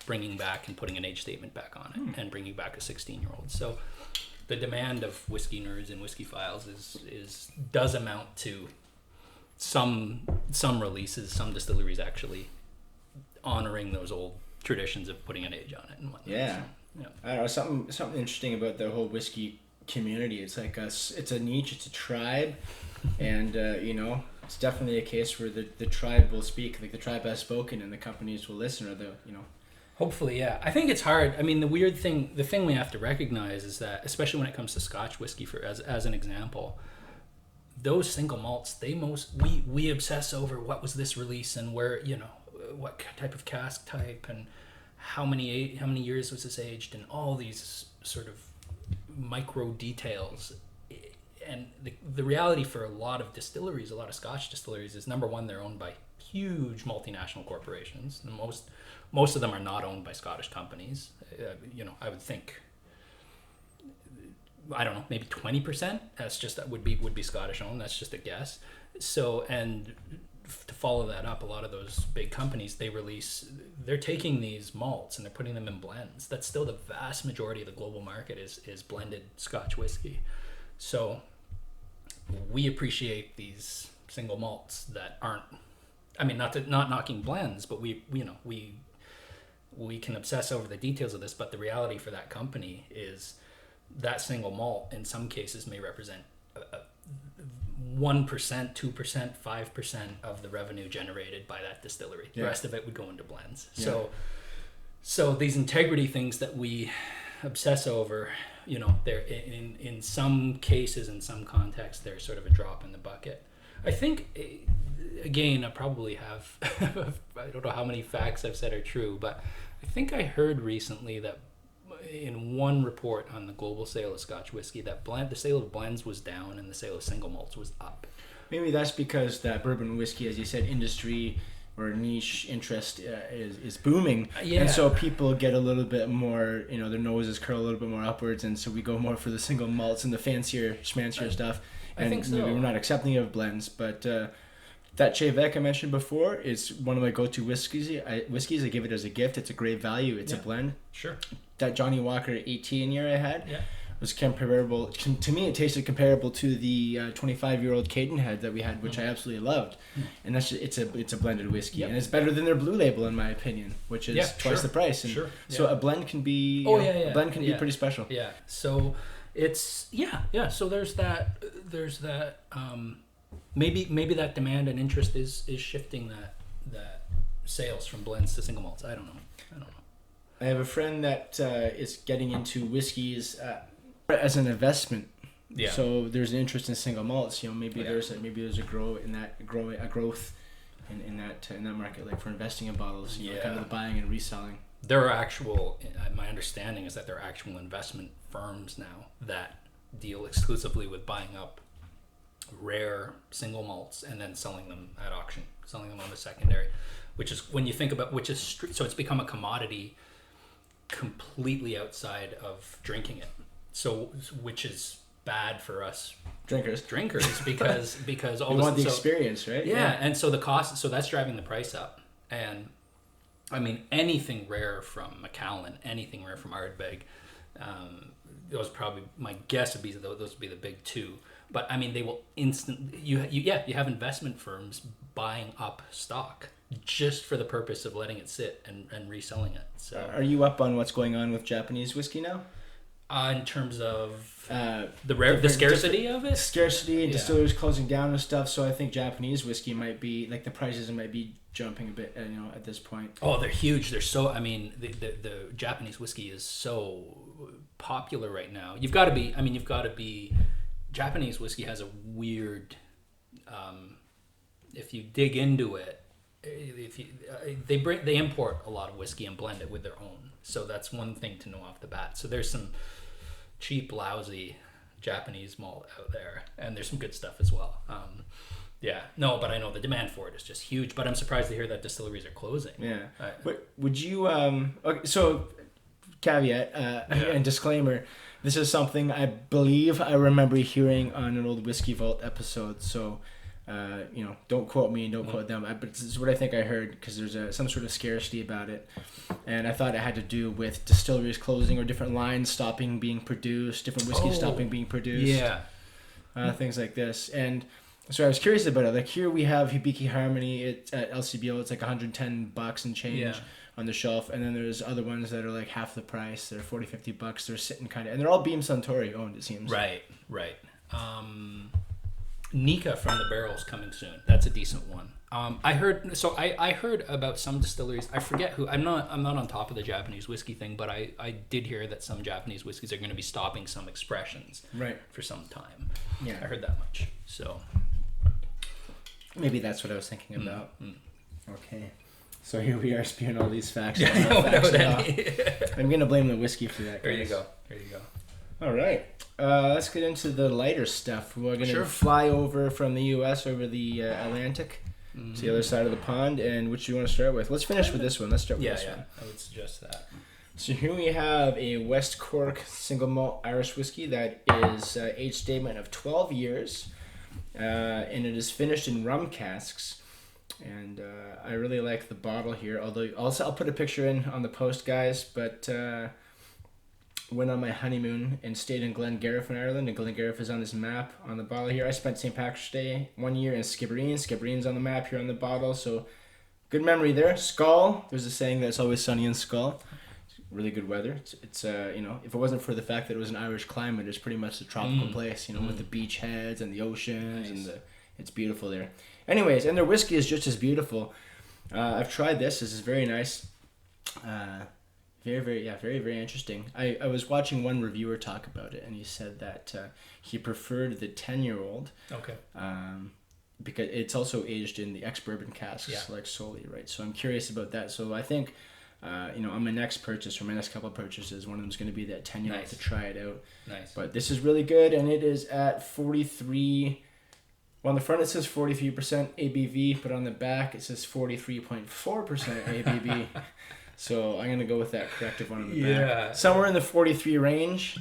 bringing back and putting an age statement back on it and bringing back a 16-year-old. So the demand of whiskey nerds and whiskey files does amount to some releases, some distilleries actually honoring those old traditions of putting an age on it and whatnot. Yeah. So, I don't know, something interesting about the whole whiskey community. It's like it's a niche, it's a tribe, and it's definitely a case where the tribe will speak, like the tribe has spoken, and the companies will listen, or Hopefully, yeah. I think it's hard. The thing we have to recognize is that, especially when it comes to Scotch whiskey, as an example, those single malts, we obsess over what was this release and where, what type of cask type and how many years was this aged, and all these sort of micro details. And the reality for a lot of distilleries, a lot of Scotch distilleries, is number one, they're owned by huge multinational corporations. And most of them are not owned by Scottish companies. I would think I don't know, maybe 20%. That would be Scottish owned. That's just a guess. So, and to follow that up, a lot of those big companies, they're taking these malts and they're putting them in blends. That's still the vast majority of the global market is blended Scotch whiskey. So we appreciate these single malts that aren't, I mean, not knocking blends, but we can obsess over the details of this, but the reality for that company is that single malt in some cases may represent 1%, 2%, 5% of the revenue generated by that distillery. The rest of it would go into blends. Yeah. So these integrity things that we obsess over, they're in some cases, in some contexts, they're sort of a drop in the bucket. I think, again, I probably have, I don't know how many facts I've said are true, but I think I heard recently that in one report on the global sale of Scotch whiskey, that the sale of blends was down and the sale of single malts was up. Maybe that's because that bourbon whiskey, as you said, industry or niche interest is booming. And so people get a little bit more, their noses curl a little bit more upwards, and so we go more for the single malts and the fancier, schmancier stuff. And I think so. Maybe we're not accepting of blends, but that Chevec I mentioned before is one of my go-to whiskeys. I give it as a gift. It's a great value. It's a blend. Sure. That Johnny Walker 18 year I had was comparable. To me, it tasted comparable to the 25-year-old Cadenhead that we had, which I absolutely loved. And that's just, it's a blended whiskey, and it's better than their blue label in my opinion, which is twice the price. And so a blend can be a blend can be pretty special. Yeah. So it's So there's that. Maybe that demand and interest is shifting that sales from blends to single malts. I don't know. I have a friend that is getting into whiskeys as an investment. Yeah. So there's an interest in single malts. Maybe there's a growth in that market, like for investing in bottles. Kind of the buying and reselling. There are actual. My understanding is that there are actual investment firms now that deal exclusively with buying up rare single malts and then selling them at auction, selling them on the secondary, which is when you think about so it's become a commodity completely outside of drinking it, so which is bad for us drinkers because all you want the experience, right? And so the cost, so that's driving the price up. And I mean, anything rare from Macallan, anything rare from Ardbeg, those probably, my guess would be those would be the big two. But I mean, they will you have investment firms buying up stock just for the purpose of letting it sit and reselling it. So, are you up on what's going on with Japanese whiskey now? In terms of the scarcity of it? Scarcity and distilleries closing down and stuff. So I think Japanese whiskey might be, like, the prices might be jumping a bit, at this point. Oh, they're huge. They're so, I mean, the Japanese whiskey is so popular right now. You've got to be, Japanese whiskey has a weird, if you dig into it, they import a lot of whiskey and blend it with their own. So that's one thing to know off the bat. So there's some cheap, lousy Japanese malt out there, and there's some good stuff as well. But I know the demand for it is just huge. But I'm surprised to hear that distilleries are closing. Yeah. Would you? Okay, so caveat and disclaimer. This is something I believe I remember hearing on an old Whiskey Vault episode. So, don't quote me and don't quote them. But this is what I think I heard, because there's some sort of scarcity about it. And I thought it had to do with distilleries closing or different lines stopping being produced, different whiskeys stopping being produced. Yeah. Things like this. And so I was curious about it. Like, here we have Hibiki Harmony at LCBO. It's like $110 and change on the shelf. And then there's other ones that are like half the price. They're $40-$50. They're sitting kind of... And they're all Beam Suntory owned, it seems. Right. Nika from the Barrel's coming soon. That's a decent one. I heard about some distilleries. I forget who. I'm not on top of the Japanese whiskey thing, but I did hear that some Japanese whiskeys are going to be stopping some expressions for some time. Yeah, I heard that much. So maybe that's what I was thinking about. Okay, so here we are spewing all these facts. I'm going to blame the whiskey for that. There you go. All right. Let's get into the lighter stuff. We're going to fly over from the U.S. over the Atlantic to the other side of the pond. And which do you want to start with? Let's finish with this one. Let's start with this one. I would suggest that. So here we have a West Cork single malt Irish whiskey that is age statement of 12 years, and it is finished in rum casks. And I really like the bottle here. Although also I'll put a picture in on the post, guys. But went on my honeymoon and stayed in Glengariff in Ireland, and Glengariff is on this map on the bottle here. I spent St. Patrick's Day 1 year in Skibbereen. Skibbereen's on the map here on the bottle, so good memory there. Skull. There's a saying that it's always sunny in Skull. Really good weather. It's you know, if it wasn't for the fact that it was an Irish climate, it's pretty much a tropical place, you know, with the beach heads and the oceans. Nice. And it's beautiful there. Anyways, and their whiskey is just as beautiful. I've tried this. This is very nice. Very interesting. I was watching one reviewer talk about it, and he said that he preferred the 10-year-old. Okay. Because it's also aged in the ex-bourbon casks, like solely, right? So I'm curious about that. So I think, you know, on my next purchase or my next couple of purchases, one of them is going to be that 10-year-old to try it out. Nice. But this is really good, and it is at 43. Well, on the front it says 43% ABV, but on the back it says 43.4% ABV. So I'm going to go with that corrective one on the back. Somewhere in the 43 range.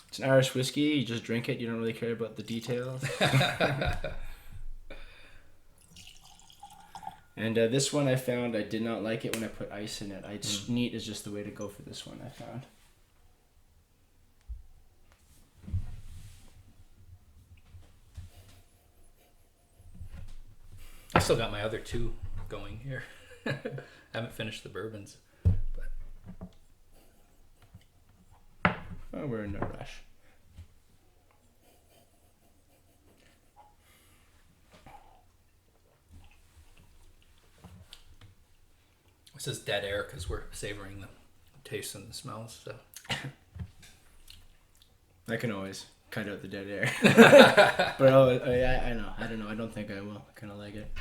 It's an Irish whiskey. You just drink it. You don't really care about the details. And this one I found I did not like it when I put ice in it. Neat is just the way to go for this one, I found. I still got my other two going here. I haven't finished the bourbons. But oh, we're in no rush. this is dead air because we're savoring the taste and the smells. So I can always cut out the dead air. But I know. I don't know. I don't think I will. I kind of like it.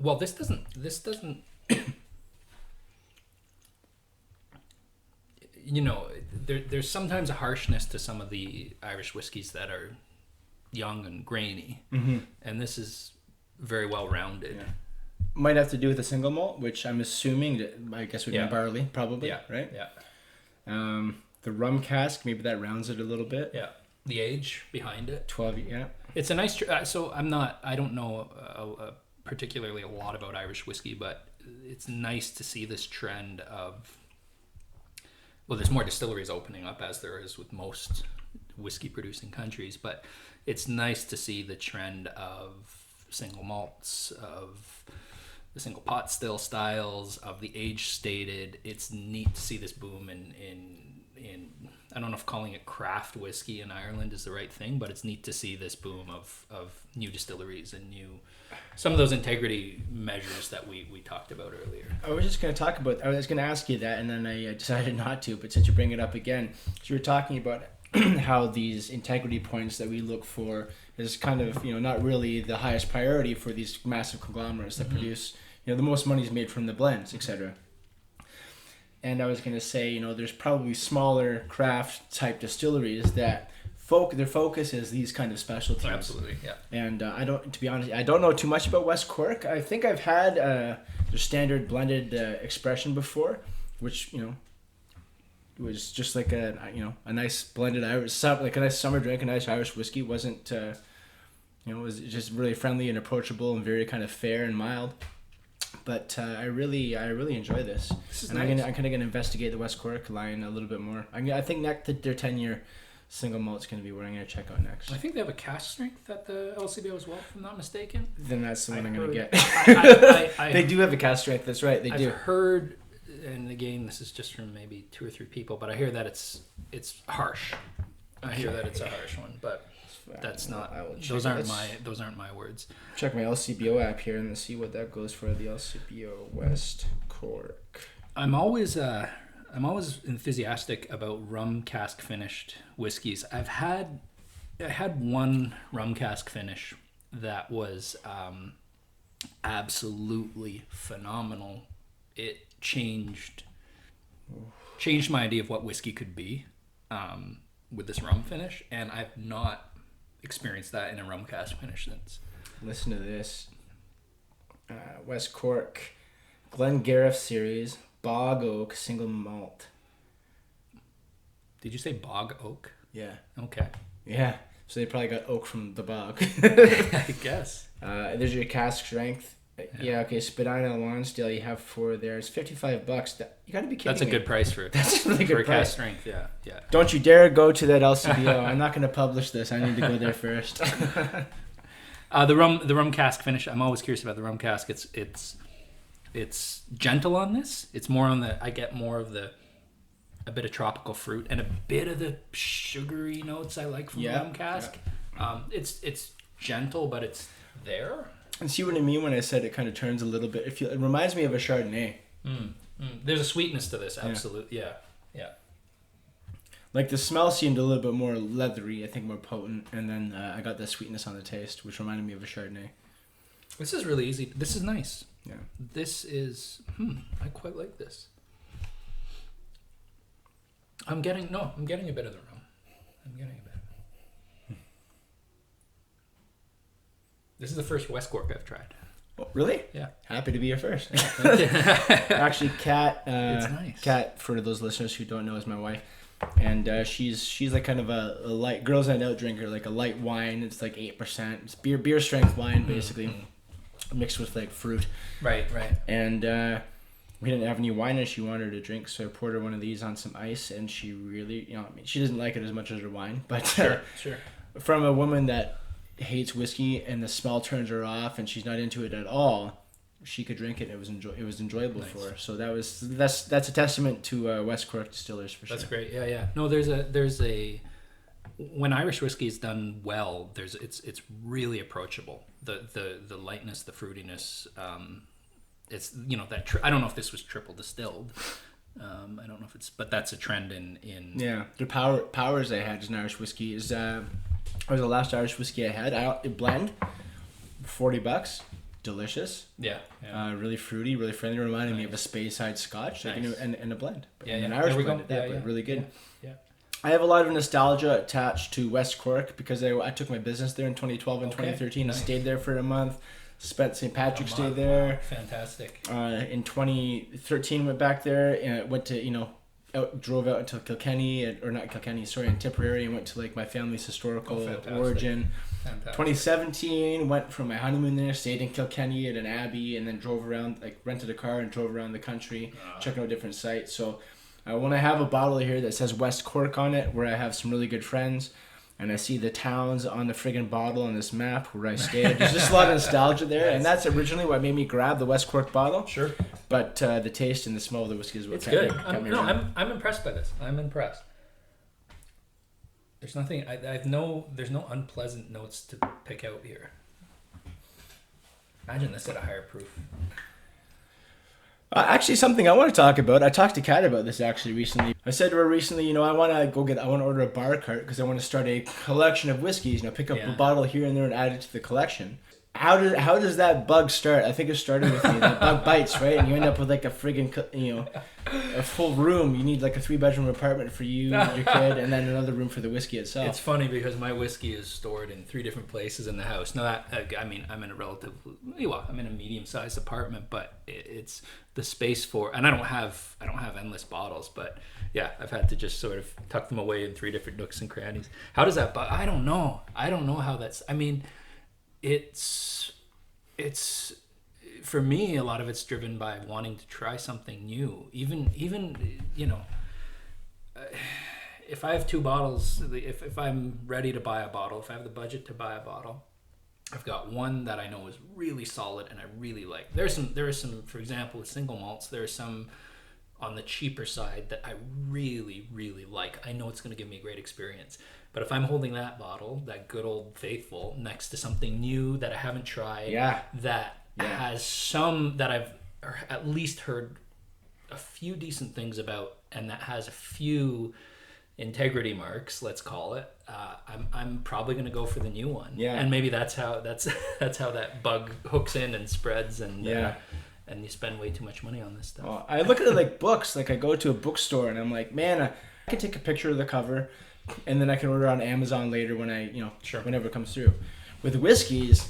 Well, this doesn't. You know, there's sometimes a harshness to some of the Irish whiskeys that are young and grainy, and this is very well rounded. Yeah. Might have to do with the single malt, which I'm assuming that I guess would be barley, probably. Yeah. Right. Yeah. The rum cask, maybe that rounds it a little bit. Yeah. The age behind it. 12. Yeah. It's a nice. So I don't know particularly a lot about Irish whiskey, but it's nice to see this trend of. Well, there's more distilleries opening up, as there is with most whiskey producing countries, but it's nice to see the trend of single malts, of the single pot still styles, of the age stated. It's neat to see this boom in I don't know if calling it craft whiskey in Ireland is the right thing, but it's neat to see this boom of new distilleries and some of those integrity measures that we talked about earlier. I was just going to ask you that, and then I decided not to, but since you bring it up again, so you were talking about how these integrity points that we look for is kind of, you know, not really the highest priority for these massive conglomerates that produce, you know, the most money is made from the blends, etc. And I was going to say, you know, there's probably smaller craft type distilleries that their focus is these kind of specialties. Absolutely, yeah. And to be honest, I don't know too much about West Cork. I think I've had their standard blended expression before, which, you know, was just like a nice blended Irish, like a nice summer drink, a nice Irish whiskey. Wasn't, you know, it was just really friendly and approachable and very kind of fair and mild. But I really enjoy this, and nice. I'm kind of gonna investigate the West Cork line a little bit more. I think their 10-year single malt is gonna be what I'm gonna check out next. I think they have a cask strength at the LCBO as well, if I'm not mistaken. Then that's the one I'm gonna get. They do have a cask strength. That's right. They do. I've heard, and again, this is just from maybe 2 or 3 people, but I hear that it's harsh. I hear that it's a harsh one, but. That's not. Those aren't my words. Check my LCBO app here and see what that goes for. The LCBO West Cork. I'm always enthusiastic about rum cask finished whiskeys. I had one rum cask finish that was absolutely phenomenal. It changed my idea of what whiskey could be with this rum finish, and I've not experienced that in a rum cask finish since. Listen to this. West Cork, Glengarriff Series, Bog Oak, single malt. Did you say bog oak? Yeah. Okay. Yeah. So they probably got oak from the bog. I guess. There's your cask strength. Yeah, okay. Spadina Lonsdale, you have 4 there. It's $55. You got to be kidding That's a me. good price for it. That's a really for good a price. cask strength. Yeah. Don't you dare go to that LCBO. I'm not going to publish this. I need to go there first. The rum cask finish. I'm always curious about the rum cask. It's gentle on this. It's more on I get more of a bit of tropical fruit and a bit of the sugary notes I like from rum cask. Yeah. It's gentle, but it's there. And see what I mean when I said it kind of turns a little bit. It reminds me of a Chardonnay. There's a sweetness to this, absolutely. Yeah. Like the smell seemed a little bit more leathery, I think more potent, and then I got the sweetness on the taste, which reminded me of a Chardonnay. This is really easy. This is nice. Yeah. This is, I quite like this. I'm getting a bit of the rum. I'm getting a bit. This is the first West Cork I've tried. Oh, really? Yeah. Happy to be your first. Actually, Kat, it's nice. Kat, for those listeners who don't know, is my wife. And she's like kind of a light, girls night out drinker, like a light wine. It's like 8%. It's beer strength wine, basically, mixed with like fruit. Right. And we didn't have any wine and she wanted to drink, so I poured her one of these on some ice, and she really, she doesn't like it as much as her wine. But sure. From a woman that hates whiskey and the smell turns her off and she's not into it at all, she could drink it. It was enjoyable for her. So that's a testament to West Cork distillers for sure. That's great. Yeah. No, there's a when Irish whiskey is done well, it's really approachable. The lightness, the fruitiness. It's I don't know if this was triple distilled. I don't know if but that's a trend in. Yeah, the Powers I had as an Irish whiskey is was the last Irish whiskey I had. It blend, $40, delicious. Yeah. Really fruity, really friendly. Reminded me of a Speyside Scotch, like and a blend. An Irish blend, but really good. Yeah. I have a lot of nostalgia attached to West Cork because I took my business there in 2012 and 2013. Nice. I stayed there for a month. Spent St. Patrick's Day there. Wow. Fantastic. In 2013, went back there and went to drove out to Kilkenny in Tipperary, and went to like my family's historical origin. Fantastic. 2017, went for my honeymoon there, stayed in Kilkenny at an abbey, and then drove around, like rented a car and drove around the country, checking out different sites. So when I have a bottle here that says West Cork on it, where I have some really good friends, and I see the towns on the friggin' bottle on this map where I stayed, there's just a lot of nostalgia there, and that's originally what made me grab the West Cork bottle. Sure. But the taste and the smell of the whiskey is what it's good. I'm I'm impressed by this. I'm impressed. There's nothing. There's no unpleasant notes to pick out here. Imagine this at a higher proof. Actually, something I want to talk about. I talked to Kat about this actually recently. I said to her recently, I want to order a bar cart because I want to start a collection of whiskeys. Pick up a bottle here and there and add it to the collection. How does that bug start? I think it started with me. The bug bites, right? And you end up with like a friggin', a full room. You need like a 3-bedroom apartment for you and your kid, and then another room for the whiskey itself. It's funny because my whiskey is stored in 3 different places in the house. Now I'm in a medium-sized apartment, but it's the space for, and I don't have endless bottles, but yeah, I've had to just sort of tuck them away in 3 different nooks and crannies. How does that bug? I don't know how that's. I mean. It's for me, a lot of it's driven by wanting to try something new. Even if I have 2 bottles, if I'm ready to buy a bottle, if I have the budget to buy a bottle, I've got one that I know is really solid and I really like. There are some, for example, with single malts, there are some on the cheaper side that I really, really like. I know it's going to give me a great experience. But if I'm holding that bottle, that good old faithful, next to something new that I haven't tried, that has some that I've at least heard a few decent things about, and that has a few integrity marks, let's call it, I'm probably going to go for the new one. Yeah. And maybe that's how that bug hooks in and spreads, and and you spend way too much money on this stuff. Well, I look at it like books. Like I go to a bookstore and I'm like, man, I can take a picture of the cover. And then I can order on Amazon later when whenever it comes through. With whiskeys,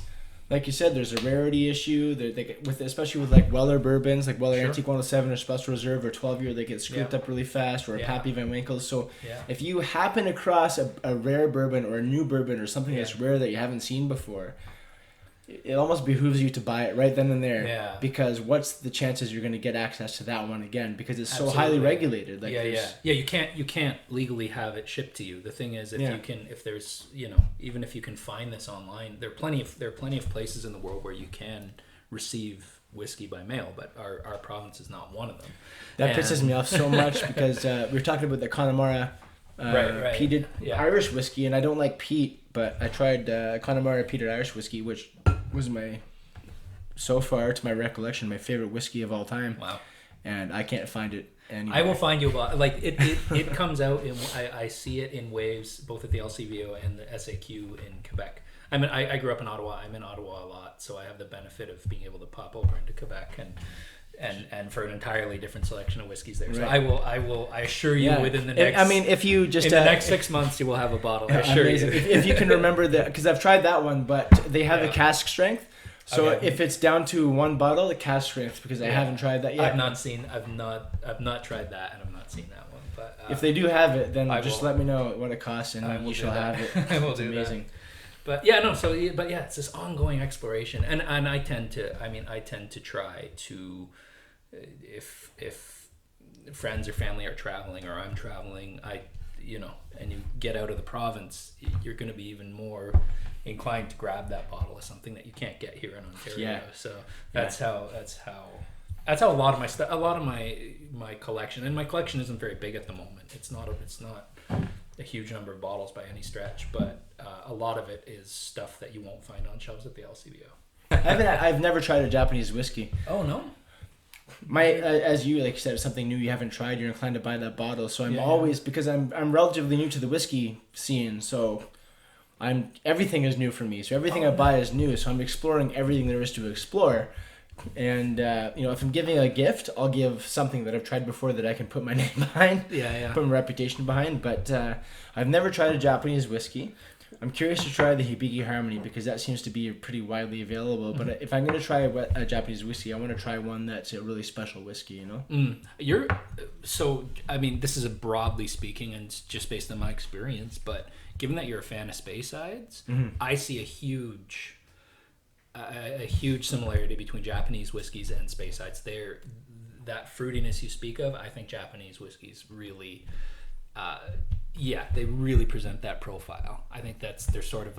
like you said, there's a rarity issue. Especially with like Weller bourbons, like Weller Antique 107 or Special Reserve or 12-year, they get scooped up really fast, or a Pappy Van Winkle. So if you happen across a rare bourbon or a new bourbon or something that's rare that you haven't seen before, it almost behooves you to buy it right then and there. Yeah. Because what's the chances you're going to get access to that one again? Because it's so highly regulated. Like You can't legally have it shipped to you. The thing is, if there's even if you can find this online, there are plenty of places in the world where you can receive whiskey by mail, but our province is not one of them. That pisses me off so much because we were talking about the Connemara peated Irish whiskey, and I don't like peat, but I tried Connemara peated Irish whiskey, which was so far to my recollection, my favorite whiskey of all time. Wow. And I can't find it anywhere. I will find you it comes out I see it in waves both at the LCBO and the SAQ in Quebec. I grew up in Ottawa. I'm in Ottawa a lot, so I have the benefit of being able to pop over into Quebec and for an entirely different selection of whiskeys there. So I assure you within the next if you just in the next 6 months you will have a bottle. I assure you. If you can remember because I've tried that one, but they have the cask strength. So if it's down to one bottle, the cask strength, because I haven't tried that yet. I've not tried that, and I've not seen that one. But if they do have it, then just let me know what it costs, and you shall have it. I will do amazing. That. But it's this ongoing exploration, and I tend to try to, if friends or family are traveling or I'm traveling, and you get out of the province, you're going to be even more inclined to grab that bottle of something that you can't get here in Ontario. Yeah. So that's how a lot of my collection, and my collection isn't very big at the moment. It's not a huge number of bottles by any stretch, but a lot of it is stuff that you won't find on shelves at the LCBO. I've never tried a Japanese whiskey. Oh no. As you like you said, something new you haven't tried, you're inclined to buy that bottle. So I'm always, because I'm relatively new to the whiskey scene, so everything is new for me. So everything I buy is new. So I'm exploring everything there is to explore. And if I'm giving a gift, I'll give something that I've tried before that I can put my name behind, put my reputation behind. But I've never tried a Japanese whiskey. I'm curious to try the Hibiki Harmony because that seems to be pretty widely available. But if I'm going to try a Japanese whiskey, I want to try one that's a really special whiskey, this is a broadly speaking and it's just based on my experience, but given that you're a fan of Speyside, I see a huge similarity between Japanese whiskeys and Speysides. That fruitiness you speak of, I think Japanese whiskeys really... they really present that profile. I think they're sort of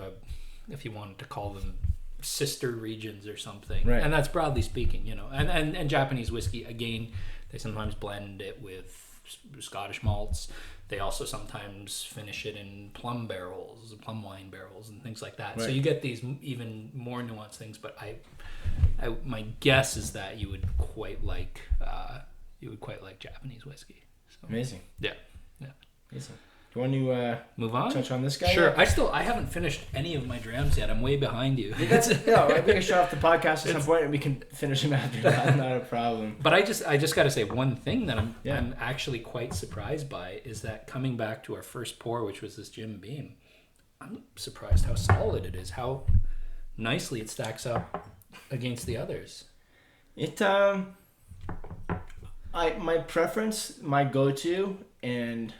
if you wanted to call them sister regions or something. Right. And that's broadly speaking, and Japanese whiskey, again, they sometimes blend it with Scottish malts. They also sometimes finish it in plum wine barrels and things like that. Right. So you get these even more nuanced things, but my guess is that you would quite like Japanese whiskey. So, amazing. Yeah. Amazing. Do you want to move on? Touch on this guy? Sure. I haven't finished any of my drams yet. I'm way behind you. I think I should off the podcast at some point and we can finish them after that. Not a problem. But I just got to say one thing that I'm actually quite surprised by is that coming back to our first pour, which was this Jim Beam, I'm surprised how solid it is, how nicely it stacks up against the others. It my preference, my go-to, and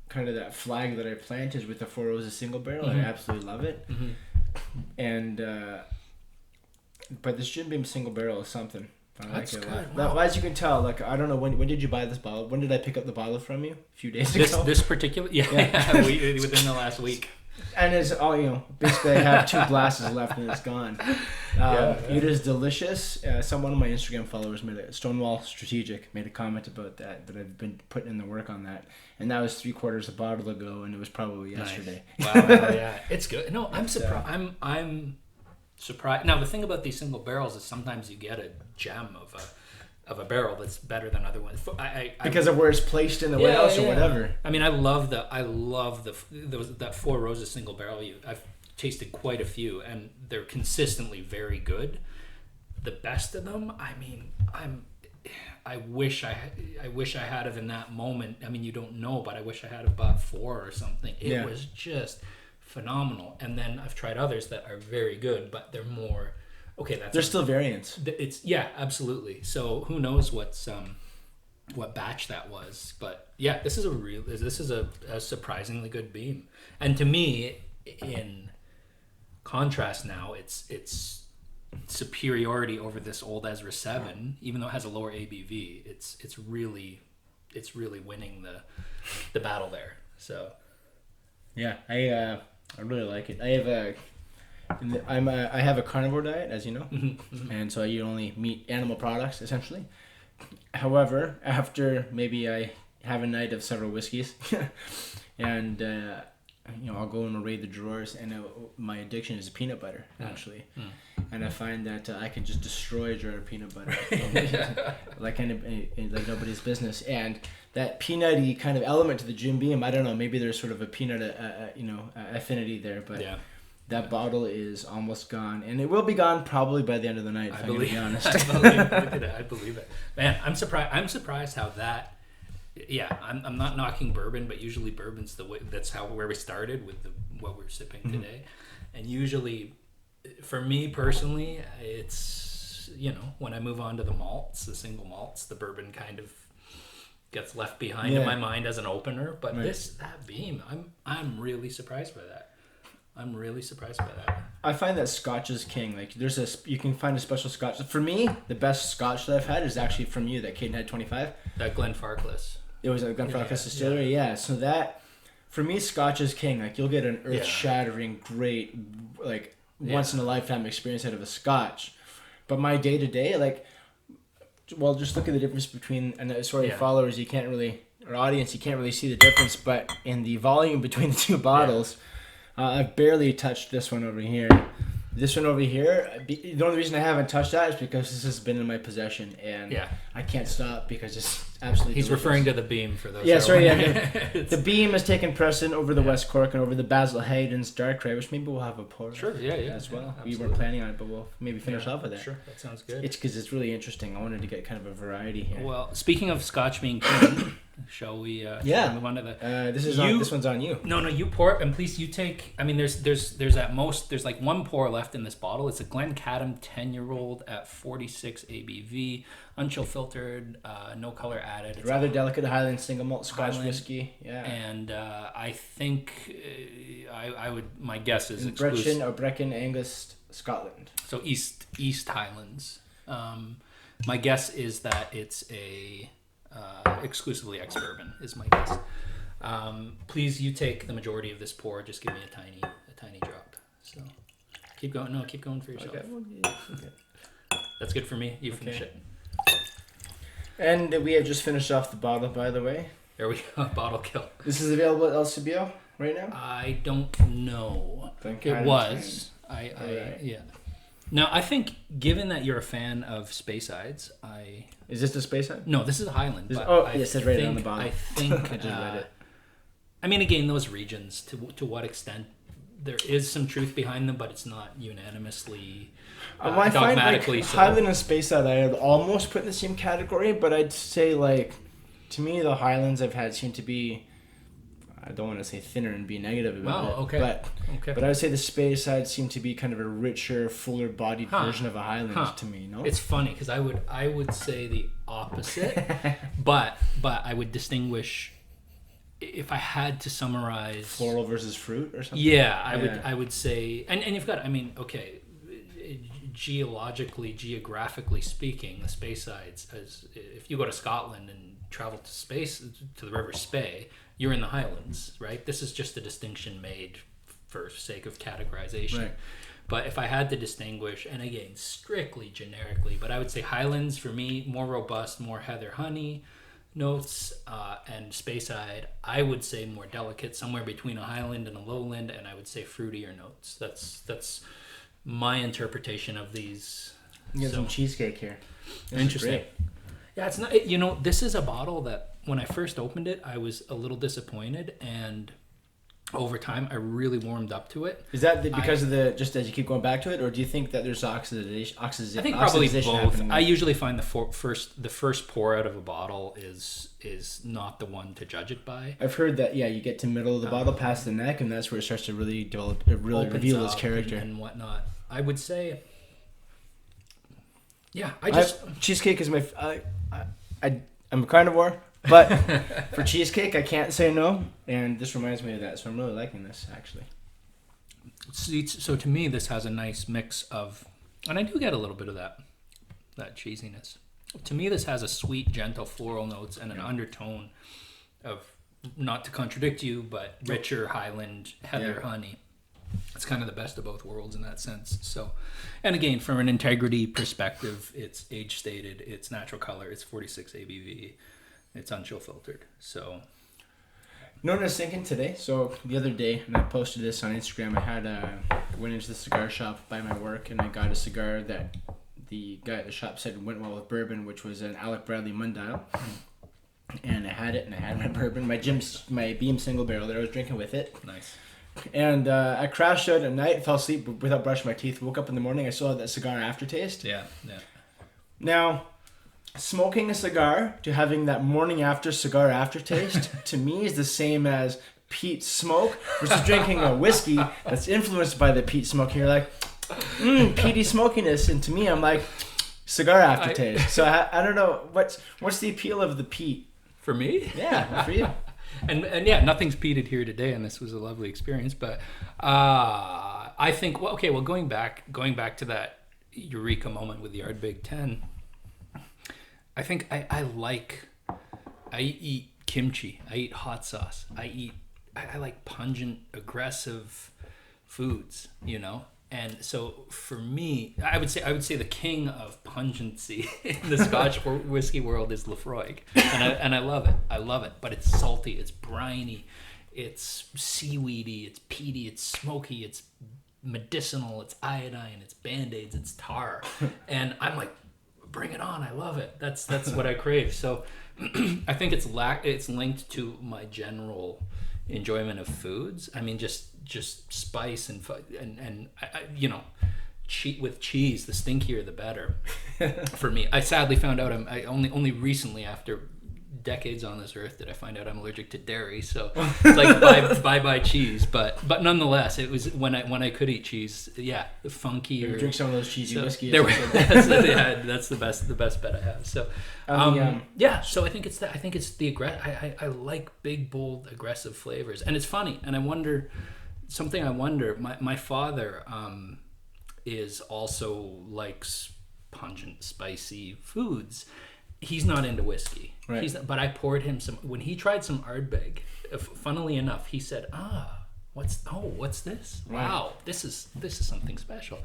kind of that flag that I plant is with the Four Roses single barrel. I absolutely love it. And but this Jim Beam single barrel is something. That's good. Wow. Well, as you can tell, I don't know when did you buy this bottle? When did I pick up the bottle from you? A few days ago. This particular within the last week. And it's all basically I have 2 glasses left and it's gone. It is delicious. One of my Instagram followers Stonewall Strategic made a comment about that I've been putting in the work on that, and that was 3/4 a bottle ago, and it was probably yesterday. Nice. Wow. Yeah, it's good. No, I'm surprised. I'm surprised. Now the thing about these single barrels is sometimes you get a gem of a barrel that's better than other ones. Because of where it's placed in the warehouse or whatever. I mean, I love that Four Roses single barrel. I've tasted quite a few, and they're consistently very good. The best of them, I mean, I wish I had it in that moment. I mean, you don't know, but I wish I had about 4 or something. It was just phenomenal. And then I've tried others that are very good, but they're more okay. There's still variants. It's absolutely. So who knows what batch that was? But yeah, this is a surprisingly good beam. And to me, in contrast now, it's superiority over this old Ezra 7, even though it has a lower ABV. It's really winning the battle there. So yeah, I really like it. I have a carnivore diet, as you know, and so I eat only meat, animal products essentially. However, after maybe I have a night of several whiskeys, and I'll go and raid the drawers, and my addiction is peanut butter actually, and I find that I can just destroy a jar of peanut butter like nobody's business, and that peanutty kind of element to the Jim Beam. I don't know, maybe there's sort of a peanut affinity there, but that bottle is almost gone, and it will be gone probably by the end of the night. I believe. To be honest. I believe it. Man, I'm surprised how that. Yeah, I'm not knocking bourbon, but usually bourbon's the way. That's where we started with what we're sipping today, and usually, for me personally, it's when I move on to the malts, the single malts, the bourbon kind of gets left behind in my mind as an opener. But that beam, I'm really surprised by that. I find that Scotch is king. Like you can find a special Scotch. For me, the best Scotch that I've had is actually from you, that Cadenhead 25. That Glenfarclas. It was a Glenfarclas distillery, So that, for me, Scotch is king. Like you'll get an earth-shattering, great, like once in a lifetime experience out of a Scotch. But my day to day, just look at the difference between, and followers, you can't really, or audience, you can't really see the difference. But in the volume between the two bottles. I've barely touched this one over here. This one over here, the only reason I haven't touched that is because this has been in my possession, and I can't stop because it's absolutely He's delicious. referring to the beam for those. Yeah, sorry, The beam has taken precedent over the West Cork and over the Basil Hayden's Dark Ray, which maybe we'll have a pour as well. Absolutely. We weren't planning on it, but we'll maybe finish off with that. Sure, that sounds good. It's because it's really interesting. I wanted to get kind of a variety here. Well, speaking of Scotch being king, shall we move on to the... this one's on you. No, you pour it, and please you take... I mean, there's at most... There's like one pour left in this bottle. It's a Glencadam 10-year-old at 46 ABV, unchill filtered, no color added. It's rather delicate Highland single malt Scotch whiskey. Yeah. And I think I would... My guess is exclusive. Brechin, Angus, Scotland. So East Highlands. My guess is that it's a... exclusively ex-bourbon is my guess. Please, you take the majority of this pour. Just give me a tiny drop. So keep going. No, keep going for yourself. Okay. That's good for me. You finish it. And we have just finished off the bottle, by the way. There we go. Bottle kill. This is available at LCBO right now? I don't know. It was. Yeah. Now, I think, given that you're a fan of Speysides, Is this the Speyside? No, this is a Highland. It says right on the bottom. I think... I just read it. I mean, again, those regions, to what extent there is some truth behind them, but it's not unanimously, I dogmatically find, so. Highland and Speyside I would almost put in the same category, but I'd say, to me, the Highlands I've had seem to be... I don't want to say thinner and be negative about it. Okay. But I would say the Speyside seemed to be kind of a richer, fuller-bodied version of a Highland to me. No, it's funny because I would say the opposite, but I would distinguish if I had to summarize floral versus fruit or something. Yeah, I would say, and you've got. I mean, okay, geographically speaking, the Speysides, as if you go to Scotland and travel to the River Spey, you're in the Highlands, right? This is just a distinction made for sake of categorization. Right. But if I had to distinguish, and again, strictly generically, but I would say Highlands for me, more robust, more heather honey notes, and Speyside, I would say more delicate, somewhere between a Highland and a Lowland, and I would say fruitier notes. That's my interpretation of these. You get some cheesecake here. Interesting. Yeah, it's not. This is a bottle that when I first opened it, I was a little disappointed, and over time, I really warmed up to it. Is that because of the, just as you keep going back to it, or do you think that there's oxidation? I think probably both. Happening? I usually find the first pour out of a bottle is not the one to judge it by. I've heard that, yeah, you get to middle of the bottle past the neck, and that's where it starts to really develop, it really reveal its character and whatnot. I would say, yeah, cheesecake is I'm a carnivore. But for cheesecake, I can't say no, and this reminds me of that, so I'm really liking this, actually. So to me, this has a nice mix of, and I do get a little bit of that cheesiness. To me, this has a sweet, gentle floral notes and an undertone of, not to contradict you, but richer Highland heather honey. It's kind of the best of both worlds in that sense. So, and again, from an integrity perspective, it's age stated, it's natural color, it's 46 ABV. It's unchill filtered. So, you know what I was thinking today? So the other day, and I posted this on Instagram, I went into the cigar shop by my work, and I got a cigar that the guy at the shop said went well with bourbon, which was an Alec Bradley Mundial. And I had it, and I had my bourbon, my Beam single barrel that I was drinking with it. Nice. And I crashed out at night, fell asleep without brushing my teeth. Woke up in the morning, I still had that cigar aftertaste. Yeah. Now, smoking a cigar to having that morning after cigar aftertaste to me is the same as peat smoke versus drinking a whiskey that's influenced by the peat smoke. And you're like, peaty smokiness, and to me, I'm like, cigar aftertaste. So I don't know what's the appeal of the peat for me. Yeah, for you. and yeah, nothing's peated here today, and this was a lovely experience. But I think going back to that eureka moment with the Ardbeg 10. I think I eat kimchi. I eat hot sauce. I like pungent, aggressive foods, you know? And so for me, I would say the king of pungency in the Scotch whiskey world is Lafroig. And I love it. I love it. But it's salty, it's briny, it's seaweedy, it's peaty, it's smoky, it's medicinal, it's iodine, it's Band-Aids, it's tar. And I'm like, bring it on, I love it. That's what I crave. So I think it's linked to my general enjoyment of foods. I mean, just spice and you know, with cheese, the stinkier the better. For me, I sadly found out I only recently, after decades on this earth, did I find out I'm allergic to dairy. So it's like bye cheese. But nonetheless, it was when I could eat cheese. Yeah, the funky. Maybe drink some of those cheesy whiskeys. That's the best bet I have. So yeah. So I think it's that. I think it's the I like big, bold, aggressive flavors, and it's funny. And I wonder. My father is also likes pungent, spicy foods. He's not into whiskey. Right. But I poured him some when he tried some Ardbeg. Funnily enough, he said, what's this? Wow, this is something special.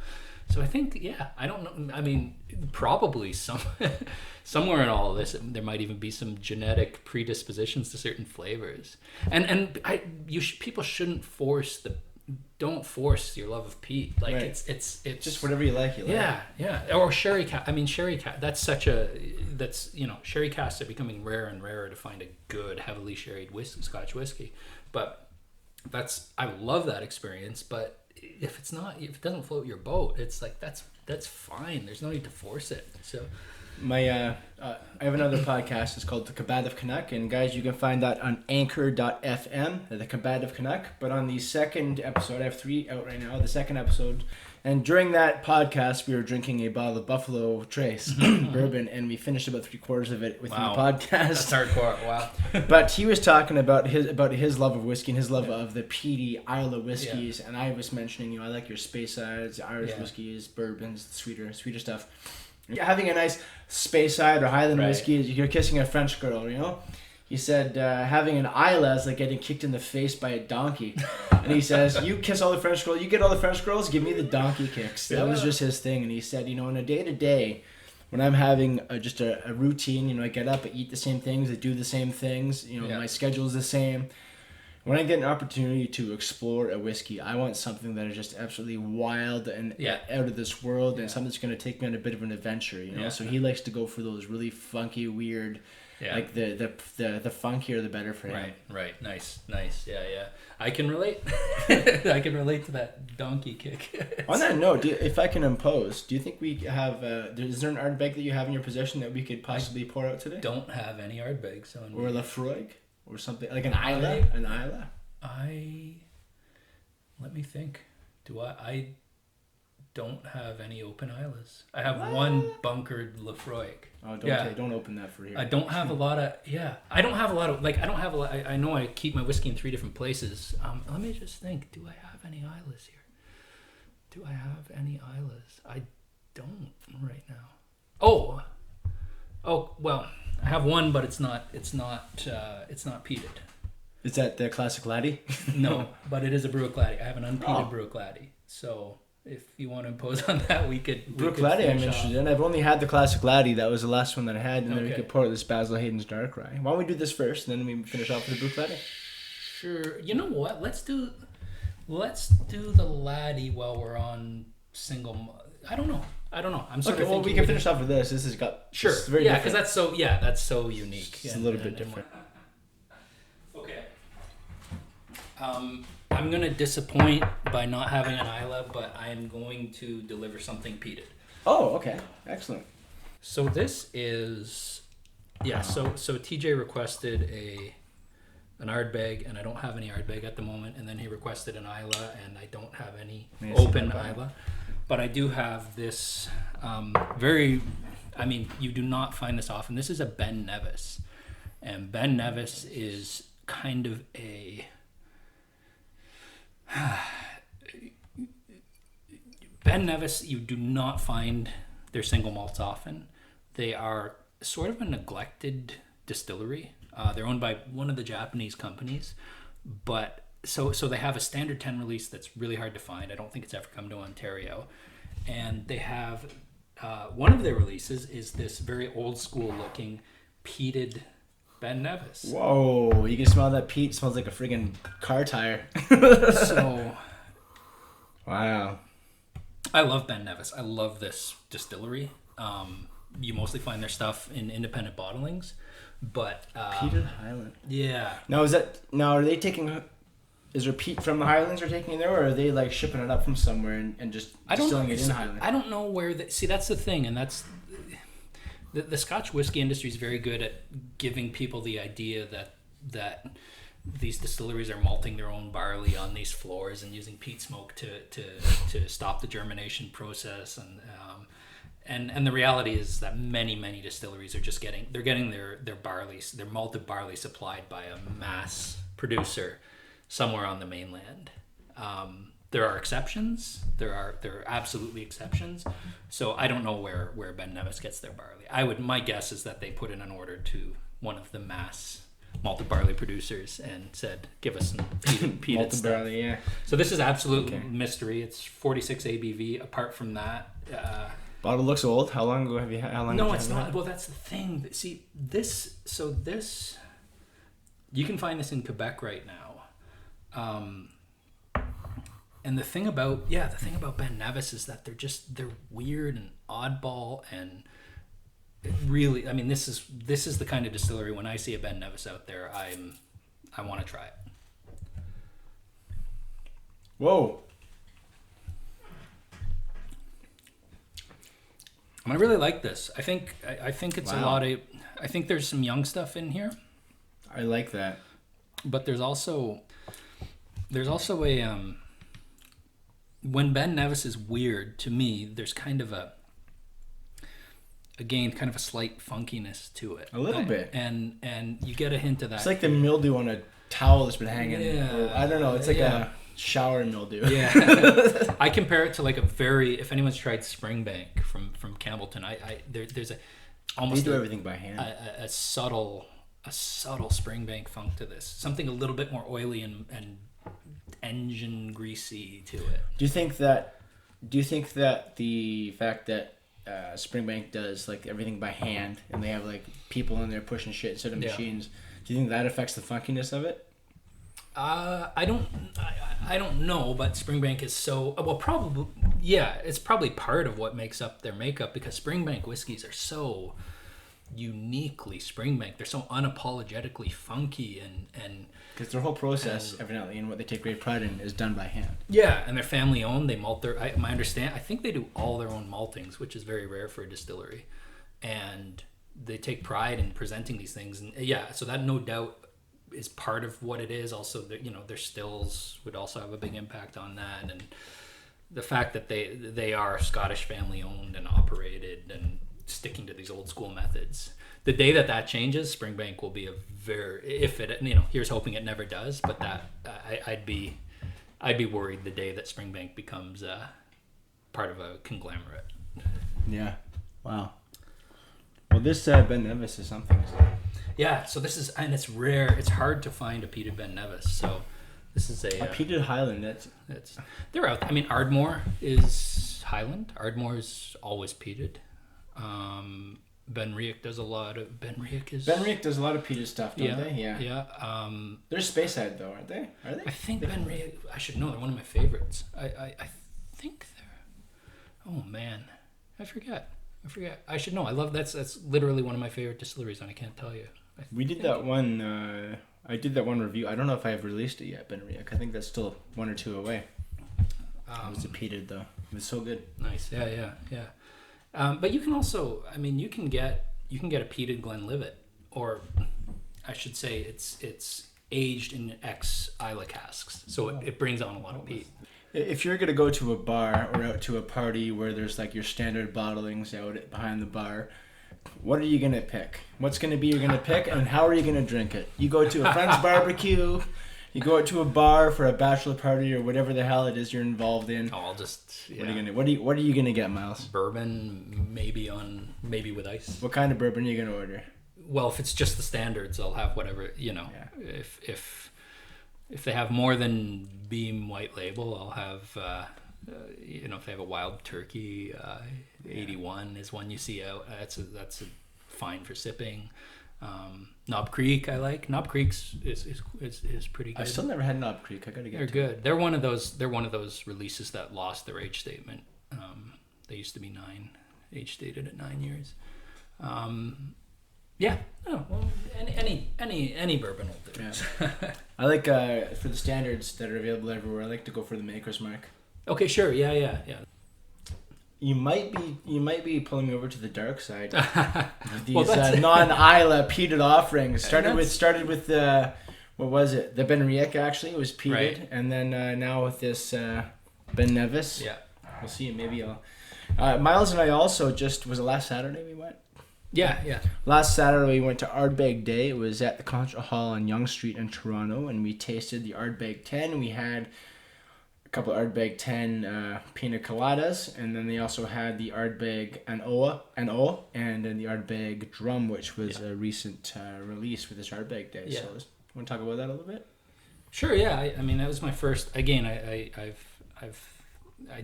So I think, I don't know. I mean, probably somewhere in all of this, there might even be some genetic predispositions to certain flavors. And people shouldn't don't force your love of peat. Like right. it's just whatever you like. Yeah. Or sherry cask. I mean, sherry cask. Sherry casks are becoming rarer and rarer to find a good heavily sherried Scotch whiskey. But I love that experience. But if it doesn't float your boat, it's like that's fine. There's no need to force it. So. I have another podcast. It's called The Combative Canuck, and guys, you can find that on Anchor.fm, The Combative Canuck. But on the second episode, I have 3 out right now. The second episode, and during that podcast, we were drinking a bottle of Buffalo Trace bourbon, and we finished about 3/4 of it within the podcast. That's hardcore. Wow. But he was talking about his love of whiskey and his love of the peaty Isla whiskeys, and I was mentioning, I like your Speysides, Irish whiskeys, bourbons, sweeter stuff. Having a nice Speyside or Highland whiskey, you're kissing a French girl, you know? He said having an Isla is like getting kicked in the face by a donkey. And he says, you kiss all the French girls, you get all the French girls, give me the donkey kicks. That was just his thing. And he said, in a day-to-day, when I'm having just a routine, I get up, I eat the same things, I do the same things, my schedule is the same. When I get an opportunity to explore a whiskey, I want something that is just absolutely wild and out of this world, and something that's going to take me on a bit of an adventure, So he likes to go for those really funky, weird, Yeah. Like the funkier the better for him. Right. Nice. Yeah. I can relate. I can relate to that donkey kick. On that note, if I can impose, do you think we have? Is there an Ardbeg that you have in your possession that we could possibly pour out today? Don't have any Ardbegs on. Or a Lafroig, or something like an Isla. Let me think. I don't have any open Islas. I have one bunkered Lafroig. Oh, don't open that for here. I don't have a lot of I know I keep my whiskey in 3 different places. Let me just think. Do I have any Islas here? I don't right now. Oh well, I have one, but it's not peated. Is that the classic laddie? No, but it is a Bruick laddie. I have an unpeated Bruick laddie. So if you want to impose on that, we could. Bruick laddie, I'm interested in. I've only had the classic laddie. That was the last one that I had, and then we could pour this Basil Hayden's Dark Rye. Why don't we do this first, and then we finish off with the Bruick laddie? Sure. You know what? Let's do the laddie while we're on single. I don't know. I'm sort of thinking we can finish off with this. This has got sure. Yeah, because that's so unique. It's a little bit different. Okay. I'm going to disappoint by not having an Isla, but I am going to deliver something peated. Oh, okay. Excellent. So this is... Yeah, so TJ requested an Ardbeg, and I don't have any Ardbeg at the moment, and then he requested an Isla, and I don't have any open Isla. But I do have this you do not find this often. This is a Ben Nevis. And Ben Nevis is kind of a... Ben Nevis, you do not find their single malts often. They are sort of a neglected distillery. They're owned by one of the Japanese companies, but so they have a standard 10 release that's really hard to find. I don't think it's ever come to Ontario, and they have one of their releases is this very old school looking peated Ben Nevis. Whoa, you can smell that peat. It smells like a friggin' car tire. So, wow. I love Ben Nevis. I love this distillery. You mostly find their stuff in independent bottlings, but Peated Highland. Yeah. Now are they taking? Is there peat from the Highlands they're taking in there, or are they like shipping it up from somewhere and just distilling it in Highland? I don't know where. That's the thing, and that's. The Scotch whiskey industry is very good at giving people the idea that these distilleries are malting their own barley on these floors and using peat smoke to stop the germination process, and the reality is that many distilleries are just getting their malted barley supplied by a mass producer somewhere on the mainland. There are exceptions. There are absolutely exceptions. So I don't know where Ben Nevis gets their barley. My guess is that they put in an order to one of the mass malted barley producers and said, "Give us some peated malted stuff." barley, yeah. So this is absolute mystery. It's 46 ABV. Apart from that, bottle looks old. How long ago have you had? No, it's not. Well, that's the thing. See, this you can find this in Quebec right now. And the thing about Ben Nevis is that they're weird and oddball, and it really, I mean, this is the kind of distillery, when I see a Ben Nevis out there, I want to try it. Whoa. I really like this. I think it's a lot of, I think there's some young stuff in here. I like that. But there's also a when Ben Nevis is weird, to me, there's kind of a slight funkiness to it. A little bit. And you get a hint of that. It's like the mildew on a towel that's been hanging. Yeah. I don't know. It's like a shower mildew. Yeah. I compare it to like if anyone's tried Springbank from Campbellton, there's almost they do everything by hand. A subtle Springbank funk to this. Something a little bit more oily and engine greasy to it. Do you think that the fact that Springbank does like everything by hand and they have like people in there pushing shit instead of machines, do you think that affects the funkiness of it? I don't know, but Springbank is so probably it's probably part of what makes up their makeup, because Springbank whiskeys are so uniquely Springbank. They're so unapologetically funky and Because their whole process, evidently, and what they take great pride in, is done by hand. yeah, and they're family owned. They malt their. I think they do all their own maltings, which is very rare for a distillery, and they take pride in presenting these things. And yeah, so that no doubt is part of what it is. Also, their stills would also have a big impact on that, and the fact that they are Scottish family owned and operated and sticking to these old school methods. The day that changes, Springbank will be here's hoping it never does, but that I'd be worried the day that Springbank becomes part of a conglomerate. Yeah. Wow. Well, this Ben Nevis is something. Yeah, so this is, and it's rare. It's hard to find a peated Ben Nevis. So this is a peated Highland. They're out. I mean, Ardmore is Highland. Ardmore is always peated. Benriach does a lot of Benriach does a lot of peated stuff, don't they? Yeah. Yeah. They're Speyside though, aren't they? Are they? I think Benriach. I should know. They're one of my favorites. I think they're. Oh man, I forget. I should know. I love that's literally one of my favorite distilleries, and I can't tell you. We did that one. I did that one review. I don't know if I've released it yet, Benriach. I think that's still 1 or 2 away. It was a peated though. It was so good. Nice. Yeah. But you can also, you can get a peated Glenlivet, or I should say it's aged in ex-Isla casks, so it brings on a lot of peat. If you're gonna go to a bar or out to a party where there's like your standard bottlings out behind the bar, what are you gonna pick? What's gonna be you're gonna pick, and how are you gonna drink it? You go to a friend's barbecue. You go out to a bar for a bachelor party or whatever the hell it is you're involved in. Oh, I'll just. Yeah. What are you gonna get, Miles? Bourbon, maybe with ice. What kind of bourbon are you gonna order? Well, if it's just the standards, I'll have whatever. Yeah. If they have more than Beam White Label, I'll have. If they have a Wild Turkey, 81 is one you see out. That's a fine for sipping. Knob Creek I like. Knob Creek's is pretty good. I've still never had Knob Creek. I gotta get. They're good. They're one of those releases that lost their age statement. They used to be 9, age stated at 9 years. Yeah. Oh, well, any bourbon will do. Yeah. I like for the standards that are available everywhere. I like to go for the Maker's Mark. Okay, sure. Yeah. You might be pulling me over to the dark side. These non-Isla peated offerings started with the what was it? The Benriach actually was peated, right. And then now with this Ben Nevis. Yeah, we'll see. Maybe I'll. Miles and I also was it last Saturday we went? Yeah. Last Saturday we went to Ardbeg Day. It was at the Concert Hall on Yonge Street in Toronto, and we tasted the Ardbeg 10. We had a couple of Ardbeg 10 pina coladas, and then they also had the Ardbeg and then the Ardbeg Drum, which was a recent release for this Ardbeg Day. Yeah. So want to talk about that a little bit? Sure. Yeah. That was my first. Again, I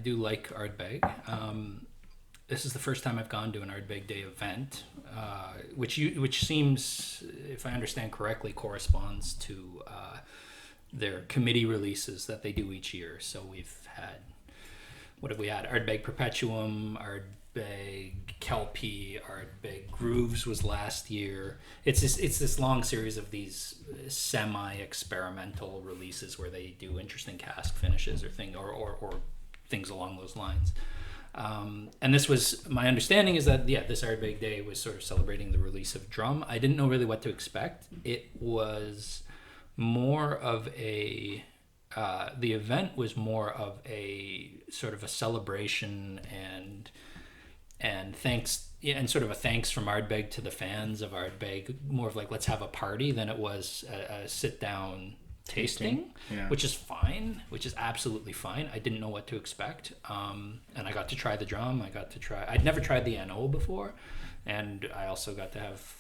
do like Ardbeg. This is the first time I've gone to an Ardbeg Day event, which seems, if I understand correctly, corresponds to their committee releases that they do each year. So we've had, what have we had? Ardbeg Perpetuum, Ardbeg Kelpie, Ardbeg Grooves was last year. It's this long series of these semi-experimental releases where they do interesting cask finishes or things along those lines. And this was, my understanding is that, this Ardbeg Day was sort of celebrating the release of Drum. I didn't know really what to expect. It was more of the event was more of a sort of a celebration and thanks, and sort of a thanks from Ardbeg to the fans of Ardbeg, more of like, let's have a party than it was a sit down tasting. Yeah. which is absolutely fine. I didn't know what to expect, and I got to try the Drum. I'd never tried the NO before, and I also got to have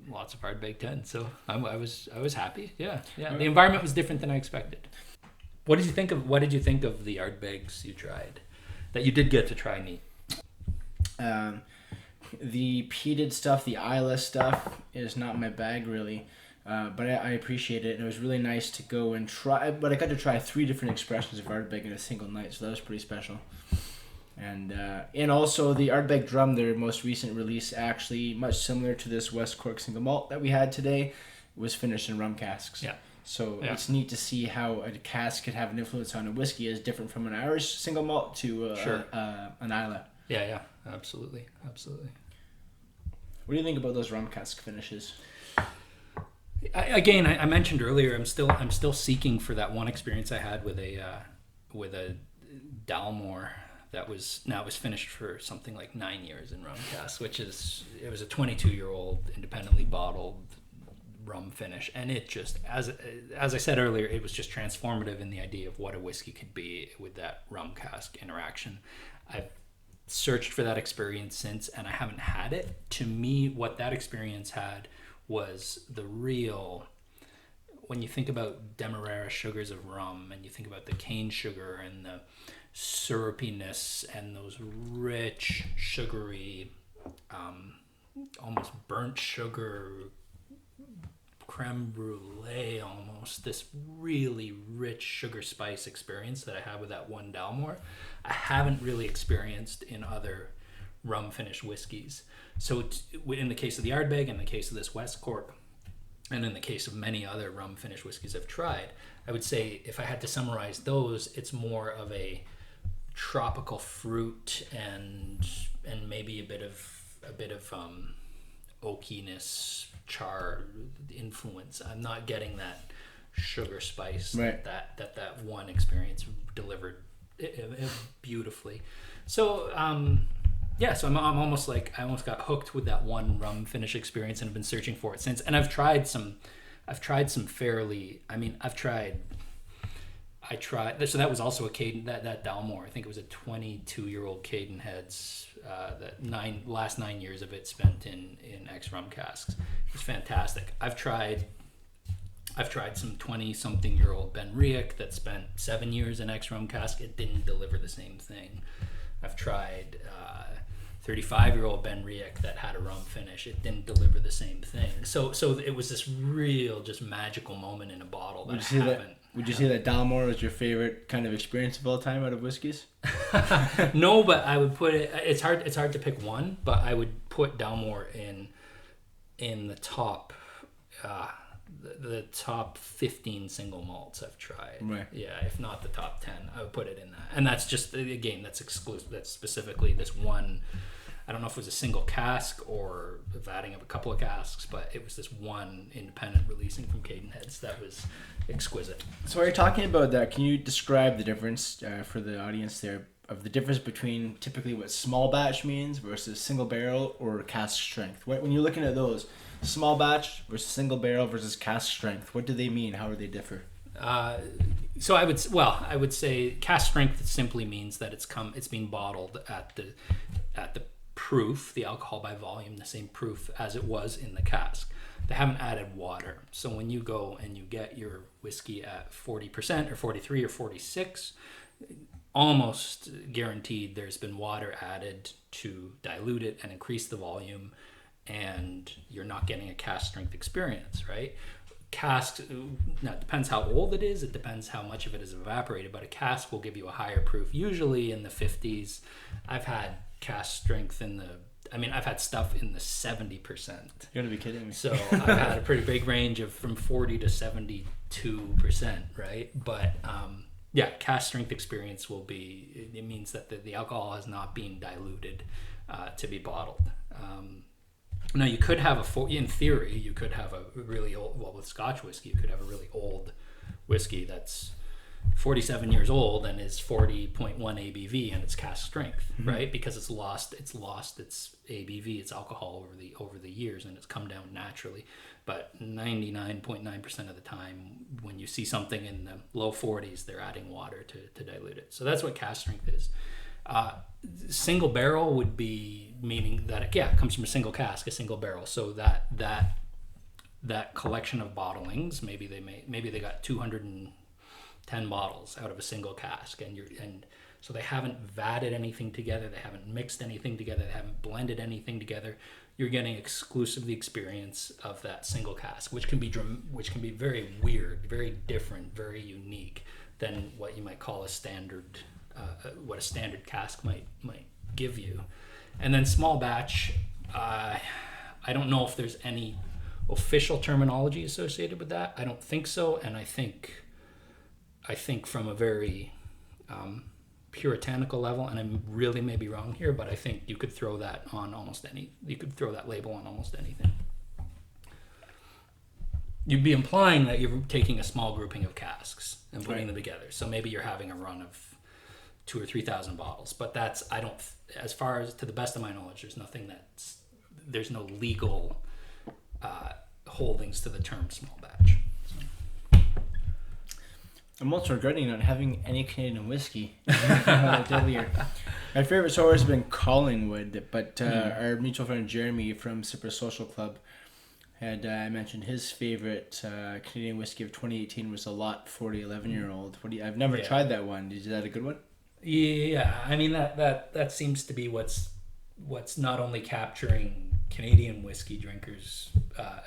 lots of Ardbeg 10, so I was happy. Yeah. The environment was different than I expected. What did you think of the Ardbegs you tried that you did get to try neat? The peated stuff, the Isla stuff is not my bag really. But I appreciate it, and it was really nice to go and try. But I got to try 3 different expressions of Ardbeg in a single night, so that was pretty special. And also the Ardbeg Drum, their most recent release, actually much similar to this West Cork single malt that we had today, was finished in rum casks. Yeah. So Yeah. it's neat to see how a cask could have an influence on a whiskey as different from an Irish single malt to Sure. an Islay. Yeah, absolutely. What do you think about those rum cask finishes? I mentioned earlier, I'm still seeking for that one experience I had with a Dalmore that was finished for something like 9 years in rum cask, it was a 22-year-old independently bottled rum finish, and it just, as I said earlier, it was just transformative in the idea of what a whiskey could be with that rum cask interaction. I've searched for that experience since, and I haven't had it. To me, what that experience had was the real, when you think about Demerara sugars of rum, and you think about the cane sugar and the syrupiness and those rich, sugary, almost burnt sugar, creme brulee, almost this really rich sugar spice experience that I had with that one Dalmore, I haven't really experienced in other rum finished whiskeys. So in the case of the Ardbeg, in the case of this West Cork, and in the case of many other rum finished whiskeys I've tried, I would say if I had to summarize those, it's more of a tropical fruit and maybe a bit of oakiness, char influence. I'm not getting that sugar spice right. that one experience delivered beautifully. So so I'm almost like I almost got hooked with that one rum finish experience and have been searching for it since. And I've tried some fairly. I tried. So that was also a Caden, that Dalmore. I think it was a 22-year-old Caden Heads. Last 9 years of it spent in ex rum casks. It was fantastic. I've tried some 20-something-year-old Ben Riach that spent 7 years in ex rum cask. It didn't deliver the same thing. I've tried 35-year-old Ben Riach that had a rum finish. It didn't deliver the same thing. So it was this real, just magical moment in a bottle that I haven't. Would you say that Dalmore was your favorite kind of experience of all time out of whiskeys? No, but I would put it. It's hard to pick one, but I would put Dalmore in the top, the top 15 single malts I've tried. Right. Yeah, if not the top 10, I would put it in that. And that's just, again, that's exclusive. That's specifically this one. I don't know if it was a single cask or vatting of a couple of casks, but it was this one independent releasing from Caden Heads that was exquisite. So while you're talking about that, can you describe the difference for the audience there of the difference between typically what small batch means versus single barrel or cask strength? When you're looking at those, small batch versus single barrel versus cask strength, what do they mean? How do they differ? So I would say cask strength simply means that it's being bottled at the proof, the alcohol by volume, the same proof as it was in the cask. They haven't added water. So when you go and you get your whiskey at 40% or 43 or 46, almost guaranteed there's been water added to dilute it and increase the volume, and you're not getting a cask strength experience, right? Cask, now it depends how old it is, it depends how much of it is evaporated, but a cask will give you a higher proof, usually in the 50s. I've had cask strength I've had stuff in the 70%. You're gonna be kidding me. So I've had a pretty big range of from 40 to 72%, right? But cask strength experience will be, it means that the alcohol is not being diluted to be bottled. Now you could have in theory, you could have a really old, with Scotch whiskey, you could have a really old whiskey that's 47 years old and is 40.1 ABV and it's cask strength, right? Because it's lost its ABV, its alcohol over the years, and it's come down naturally. But 99.9% of the time, when you see something in the low 40s, they're adding water to dilute it. So that's what cask strength is. Single barrel would be meaning that it comes from a single cask, a single barrel. So that collection of bottlings, maybe they got 210 bottles out of a single cask, and so they haven't vatted anything together, they haven't mixed anything together, they haven't blended anything together. You're getting exclusive the experience of that single cask, which can be very weird, very different, very unique than what you might call a standard what a standard cask might give you. And then small batch, I don't know if there's any official terminology associated with that. I don't think so, and I think from a very puritanical level, and I'm really maybe wrong here, but I think you could throw that on almost any. You could throw that label on almost anything. You'd be implying that you're taking a small grouping of casks and putting them together. So maybe you're having a run of 2,000 or 3,000 bottles, but that's as far as to the best of my knowledge, there's no legal holdings to the term small batch. So. I'm also regretting not having any Canadian whiskey. My favorite so far has been Collingwood, but our mutual friend Jeremy from Super Social Club had mentioned his favorite Canadian whiskey of 2018 was a Lot 40 11-year-old. I've never tried that one. Is that a good one? Yeah, I mean that seems to be what's not only capturing Canadian whiskey drinkers'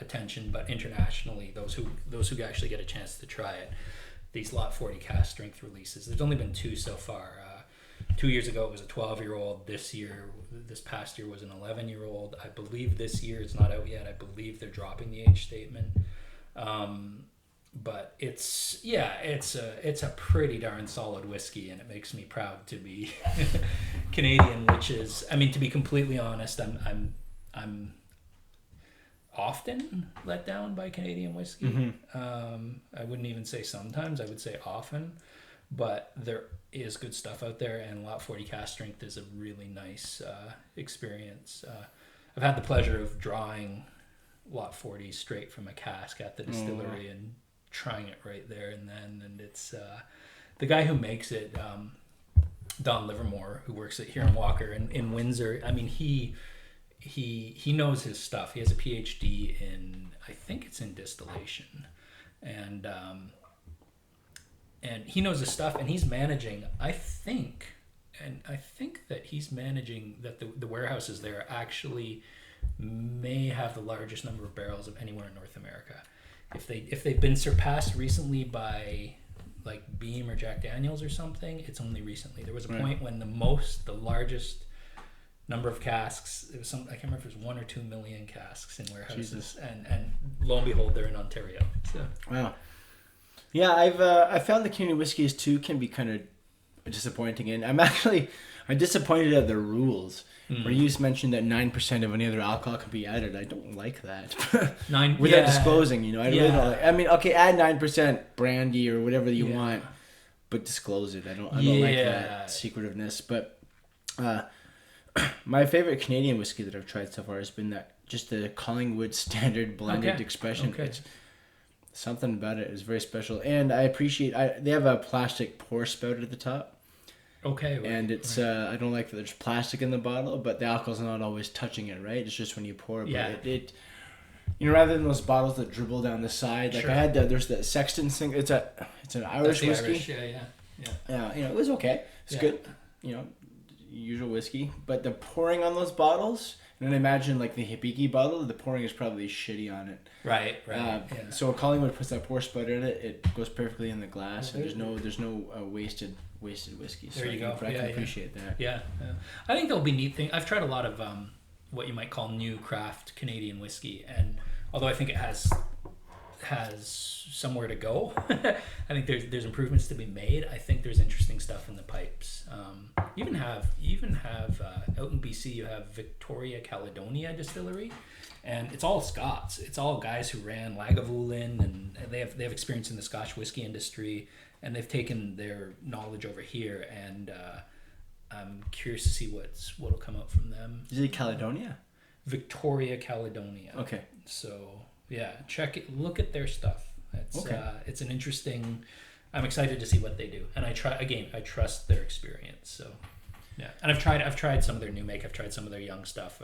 attention, but internationally, those who actually get a chance to try it. These Lot 40 cask strength releases. There's only been 2 so far. 2 years ago it was a 12-year-old. This past year was an 11-year-old. I believe this year it's not out yet. I believe they're dropping the age statement. But it's a pretty darn solid whiskey, and it makes me proud to be Canadian. Which is, I mean, to be completely honest, I'm often let down by Canadian whiskey. Mm-hmm. I wouldn't even say sometimes. I would say often. But there is good stuff out there, and Lot 40 cask strength is a really nice experience. I've had the pleasure of drawing Lot 40 straight from a cask at the distillery and trying it right there and then. And it's the guy who makes it, Don Livermore, who works at here in Walker in Windsor. I mean, he knows his stuff. He has a PhD in, I think it's in distillation, and he knows his stuff, and he's managing, I think that he's managing that the warehouses there actually may have the largest number of barrels of anywhere in North America. If they've been surpassed recently by like Beam or Jack Daniels or something, it's only recently. There was a point when the largest number of casks, it was I can't remember if it was 1 or 2 million casks in warehouses, and lo and behold, they're in Ontario. So. Wow. Yeah, I found the Canadian whiskeys too can be kind of disappointing, and I'm disappointed at the rules. Where you just mentioned that 9% of any other alcohol can be added. I don't like that. Without disclosing, I really don't like. I mean, okay, add 9% brandy or whatever you want, but disclose it. I don't like that secretiveness. But my favorite Canadian whiskey that I've tried so far has been just the Collingwood Standard Blended Expression. Okay. It's, something about it is very special, and I appreciate. They have a plastic pour spout at the top. Okay. Right, and it's I don't like that there's plastic in the bottle, but the alcohol's not always touching it, right? It's just when you pour. But it rather than those bottles that dribble down the side, like I had there's the Sexton thing. It's an Irish whiskey. Yeah. It was okay. It's good. Usual whiskey, but the pouring on those bottles. And then imagine like the Hibiki bottle, the pouring is probably shitty on it. Right. So Collingwood puts that pour spout in it, it goes perfectly in the glass, and there's no wasted whiskey. So there you go. I can appreciate that. Yeah. I think there'll be neat things. I've tried a lot of what you might call new craft Canadian whiskey, and although I think it has somewhere to go, I think there's improvements to be made. I think there's interesting stuff in the pipes. You even have out in BC, you have Victoria Caledonia Distillery, and it's all Scots. It's all guys who ran Lagavulin, and they have experience in the Scotch whiskey industry, and they've taken their knowledge over here. And I'm curious to see what'll come out from them. Is it Caledonia? Victoria Caledonia. Okay. So yeah, check it. Look at their stuff. It's an interesting. I'm excited to see what they do, and I trust their experience. So, yeah, and I've tried some of their new make. I've tried some of their young stuff.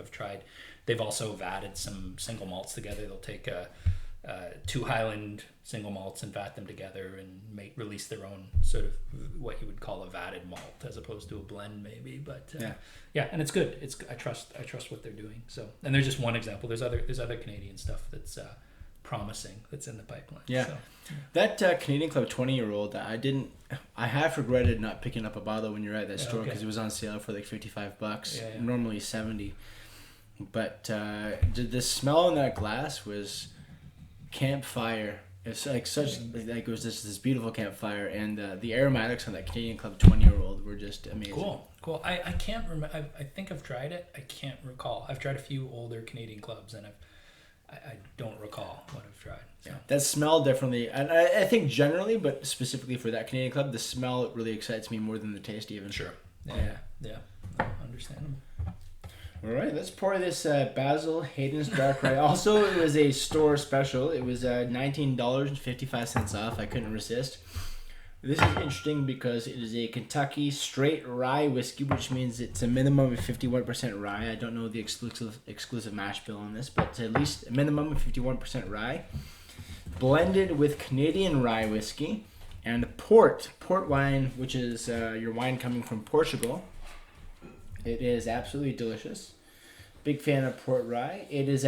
They've also vatted some single malts together. They'll take 2 Highland single malts and vat them together and release their own sort of what you would call a vatted malt as opposed to a blend maybe. But and it's good. I trust what they're doing. So, and there's just one example. There's other Canadian stuff that's promising that's in the pipeline. Yeah. So, That Canadian Club 20-year-old, I have regretted not picking up a bottle when you're at that store because it was on sale for like $55. Yeah. Normally $70. But the smell in that glass was campfire. It's like it was just this beautiful campfire, and the aromatics on that Canadian Club 20-year-old were just amazing. Cool. I can't remember. I think I've tried it. I can't recall. I've tried a few older Canadian Clubs, and I don't recall what I've tried. So. Yeah, that smell definitely, and I think generally, but specifically for that Canadian Club, the smell really excites me more than the taste even. Sure. Yeah. Understandable. All right, let's pour this Basil Hayden's Dark Rye. Also, it was a store special. It was $19.55 off. I couldn't resist. This is interesting because it is a Kentucky straight rye whiskey, which means it's a minimum of 51% rye. I don't know the exclusive mash bill on this, but it's at least a minimum of 51% rye. Blended with Canadian rye whiskey and port wine, which is your wine coming from Portugal. It is absolutely delicious. Big fan of port rye. It is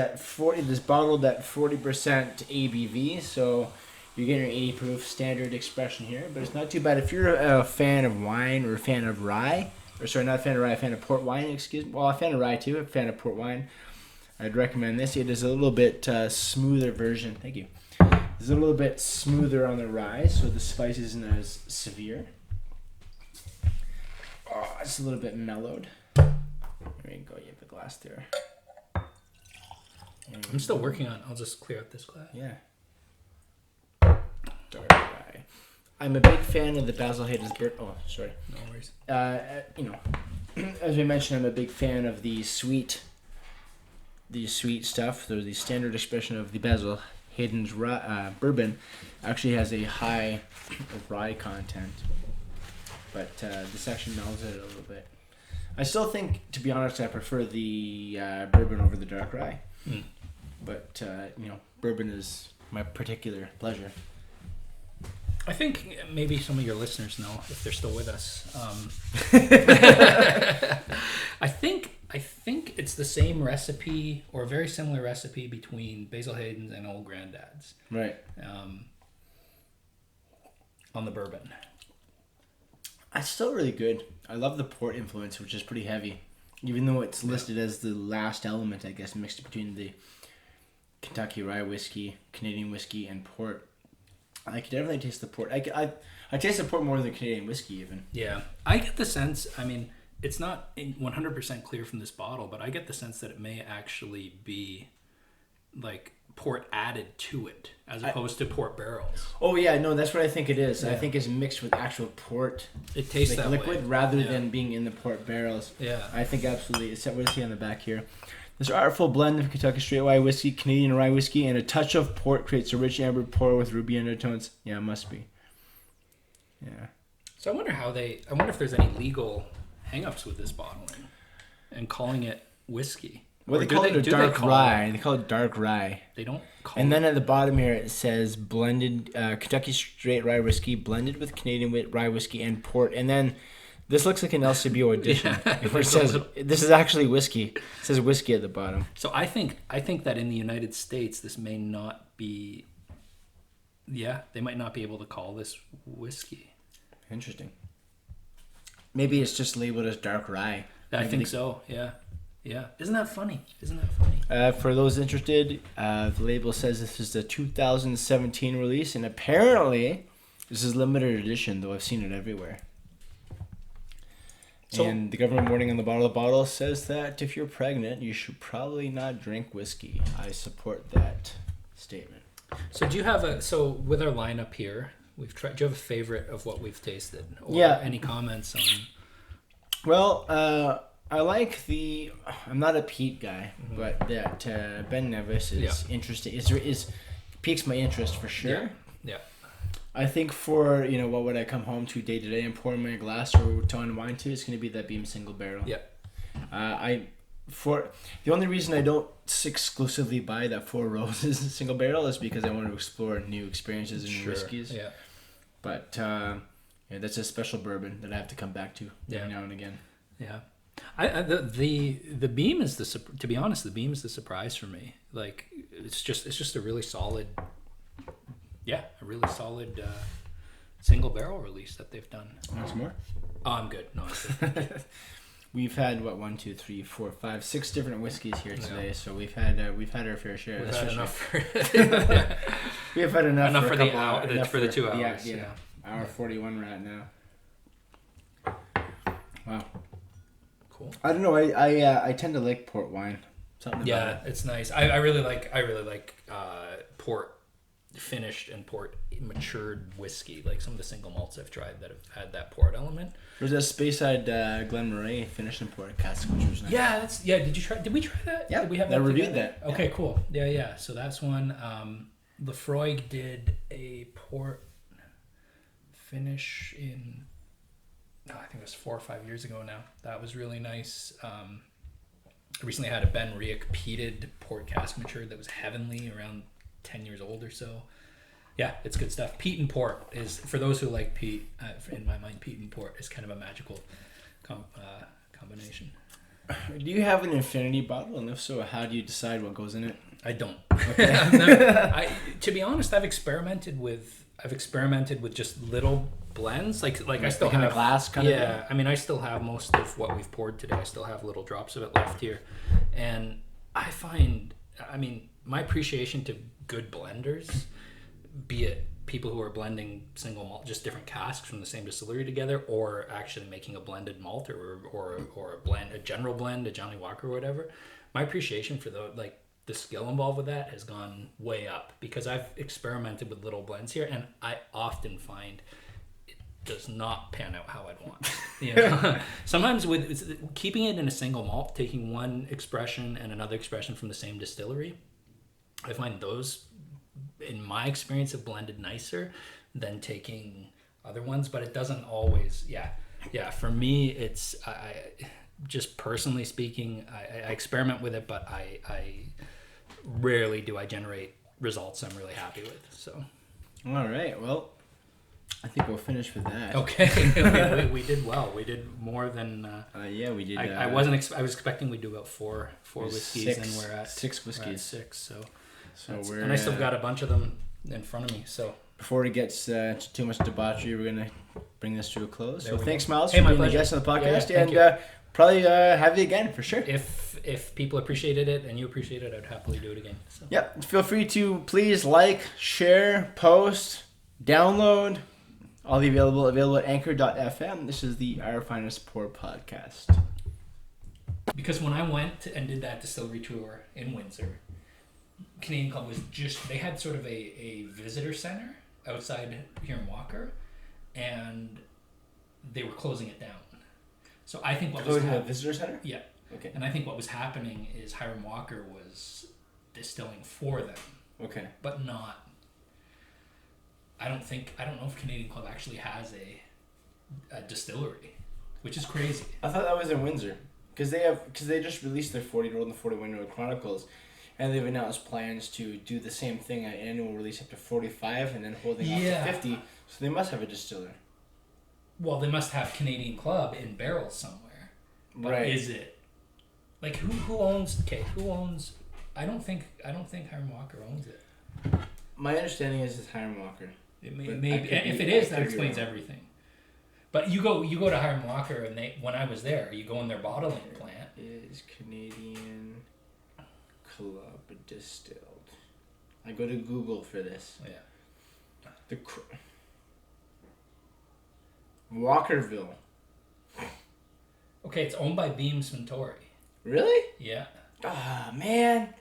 bottled at 40% ABV, so you're getting your 80 proof standard expression here, but it's not too bad. If you're a fan of wine or a fan of rye, or sorry, not a fan of rye, a fan of port wine, excuse me. Well, a fan of rye too, a fan of port wine, I'd recommend this. It is a little bit smoother version. Thank you. It's a little bit smoother on the rye, so the spice isn't as severe. Oh, it's a little bit mellowed. There you go. You have the glass there. I'm still working on it. I'll just clear out this glass. Yeah. Dark rye. I'm a big fan of the Basil Hayden's Bird. Oh, sorry. No worries. As we mentioned, I'm a big fan of the sweet stuff. So the standard expression of the Basil Hayden's bourbon actually has a high rye content, but this actually mellows it a little bit. I still think, to be honest, I prefer the bourbon over the dark rye. But bourbon is my particular pleasure. I think maybe some of your listeners know if they're still with us. I think it's the same recipe or a very similar recipe between Basil Hayden's and Old Grandad's. Right. On the bourbon. It's still really good. I love the port influence, which is pretty heavy. Even though it's listed as the last element, I guess, mixed between the Kentucky rye whiskey, Canadian whiskey, and port. I can definitely taste the port. I taste the port more than the Canadian whiskey even. Yeah. I get the sense, I mean, it's not 100% clear from this bottle, but I get the sense that it may actually be like port added to it as opposed to port barrels. Oh yeah, no, that's what I think it is. Yeah. I think it's mixed with actual port. It tastes like that liquid way. rather than being in the port barrels. Yeah. I think absolutely. What is he on the back here? This artful blend of Kentucky straight rye whiskey, Canadian rye whiskey, and a touch of port creates a rich amber pour with ruby undertones. Yeah, it must be. Yeah. So I wonder if there's any legal hang-ups with this bottling and calling it whiskey. Well, they call it a dark rye. They call it dark rye. They don't call And then at the bottom here it says blended Kentucky straight rye whiskey blended with Canadian rye whiskey and port. And then this looks like an LCBO edition. Where it says this is actually whiskey. It says whiskey at the bottom. So I think that in the United States this may not be. Yeah, they might not be able to call this whiskey. Interesting. Maybe it's just labeled as dark rye. I think so. Yeah. Isn't that funny? For those interested, the label says this is the 2017 release, and apparently this is limited edition, though I've seen it everywhere. So, and the government warning on the bottle says that if you're pregnant, you should probably not drink whiskey. I support that statement. So do you have with our lineup here, we've tried. Do you have a favorite of what we've tasted? Or any comments on? Well, I like I'm not a peat guy, but that Ben Nevis is interesting. Is piques my interest for sure. Yeah. I think for what would I come home to day to day and pour in my glass or to unwind to, it's going to be that Beam single barrel. Yeah. For the only reason I don't exclusively buy that Four Roses single barrel is because I want to explore new experiences and new whiskeys. Yeah. But that's a special bourbon that I have to come back to every now and again. Yeah. The beam is to be honest, the beam is the surprise for me. Like it's just a really solid, a really solid single barrel release that they've done. Want some more? Oh, I'm good. No, I'm good. We've had 1, 2, 3, 4, 5, 6 different whiskeys here today, so we've had our fair share. We've had enough. We have had enough for the hour, for the 2 hours. Yeah. Hour 41 we're at now. Wow. Cool. I don't know. I tend to like port wine. Something about it's nice. I really like port finished and port matured whiskey. Like some of the single malts I've tried that have had that port element. There's a Speyside Glenmorangie finished in port cask, which was nice. Did we try that? Yeah, did we have that reviewed together? that? Okay, cool. Yeah. So that's one. Lefroy did a port finish in. I think it was 4 or 5 years ago now. That was really nice. I recently had a Ben Riach peated port cask matured that was heavenly, around 10 years old or so. Yeah, it's good stuff. Peat and port is, for those who like peat, in my mind, peat and port is kind of a magical combination. Do you have an infinity bottle? And if so, how do you decide what goes in it? I don't. To be honest, I've experimented with just little blends. Like I still have a glass kind of. Yeah, I mean, I still have most of what we've poured today. I still have little drops of it left here, and I find, I mean, my appreciation to good blenders, be it people who are blending single malt, just different casks from the same distillery together, or actually making a blended malt or a blend, a general blend, a Johnny Walker or whatever. My appreciation for the skill involved with that has gone way up, because I've experimented with little blends here, and I often find it does not pan out how I'd want. You know? Sometimes with keeping it in a single malt, taking one expression and another expression from the same distillery, I find those, in my experience, have blended nicer than taking other ones, but it doesn't always. For me, it's I just personally speaking, I experiment with it, but I rarely do I generate results I'm really happy with. So, all right, well, I think we'll finish with that. Okay, we did well. We did more than. We did. I wasn't. I was expecting we'd do about four whiskeys, and we're at 6 whiskeys. We're at 6, so we're. And I still got a bunch of them in front of me. So before it gets too much debauchery, we're gonna bring this to a close. So thanks, Miles, for being a guest on the podcast, and probably have you again for sure. If people appreciated it and you appreciate it, I'd happily do it again. So. Yep. Feel free to please like, share, post, download. All the available at anchor.fm. This is the Our Finest Pour podcast. Because when I went and did that distillery tour in Windsor, Canadian Club was they had sort of a visitor center outside here in Walker, and they were closing it down. So I think what was happening... visitor center? Yeah. Okay. And I think what was happening is Hiram Walker was distilling for them. Okay. But not... I don't know if Canadian Club actually has a distillery, which is crazy. I thought that was in Windsor, because they just released their 40-year-old and the 41-year-old Chronicles, and they've announced plans to do the same thing, an annual release up to 45, and then holding off to 50. So they must have a distiller. Well, they must have Canadian Club in barrels somewhere. But right. Is it like who owns? Okay, who owns? I don't think Hiram Walker owns it. My understanding is it's Hiram Walker. It may be. If it is, that explains everything. But you go to Hiram Walker, and when I was there, you go in their bottling plant. Is Canadian Club distilled? I go to Google for this. Yeah. Walkerville. Okay, it's owned by Beam Suntory. Really? Yeah. Ah, man.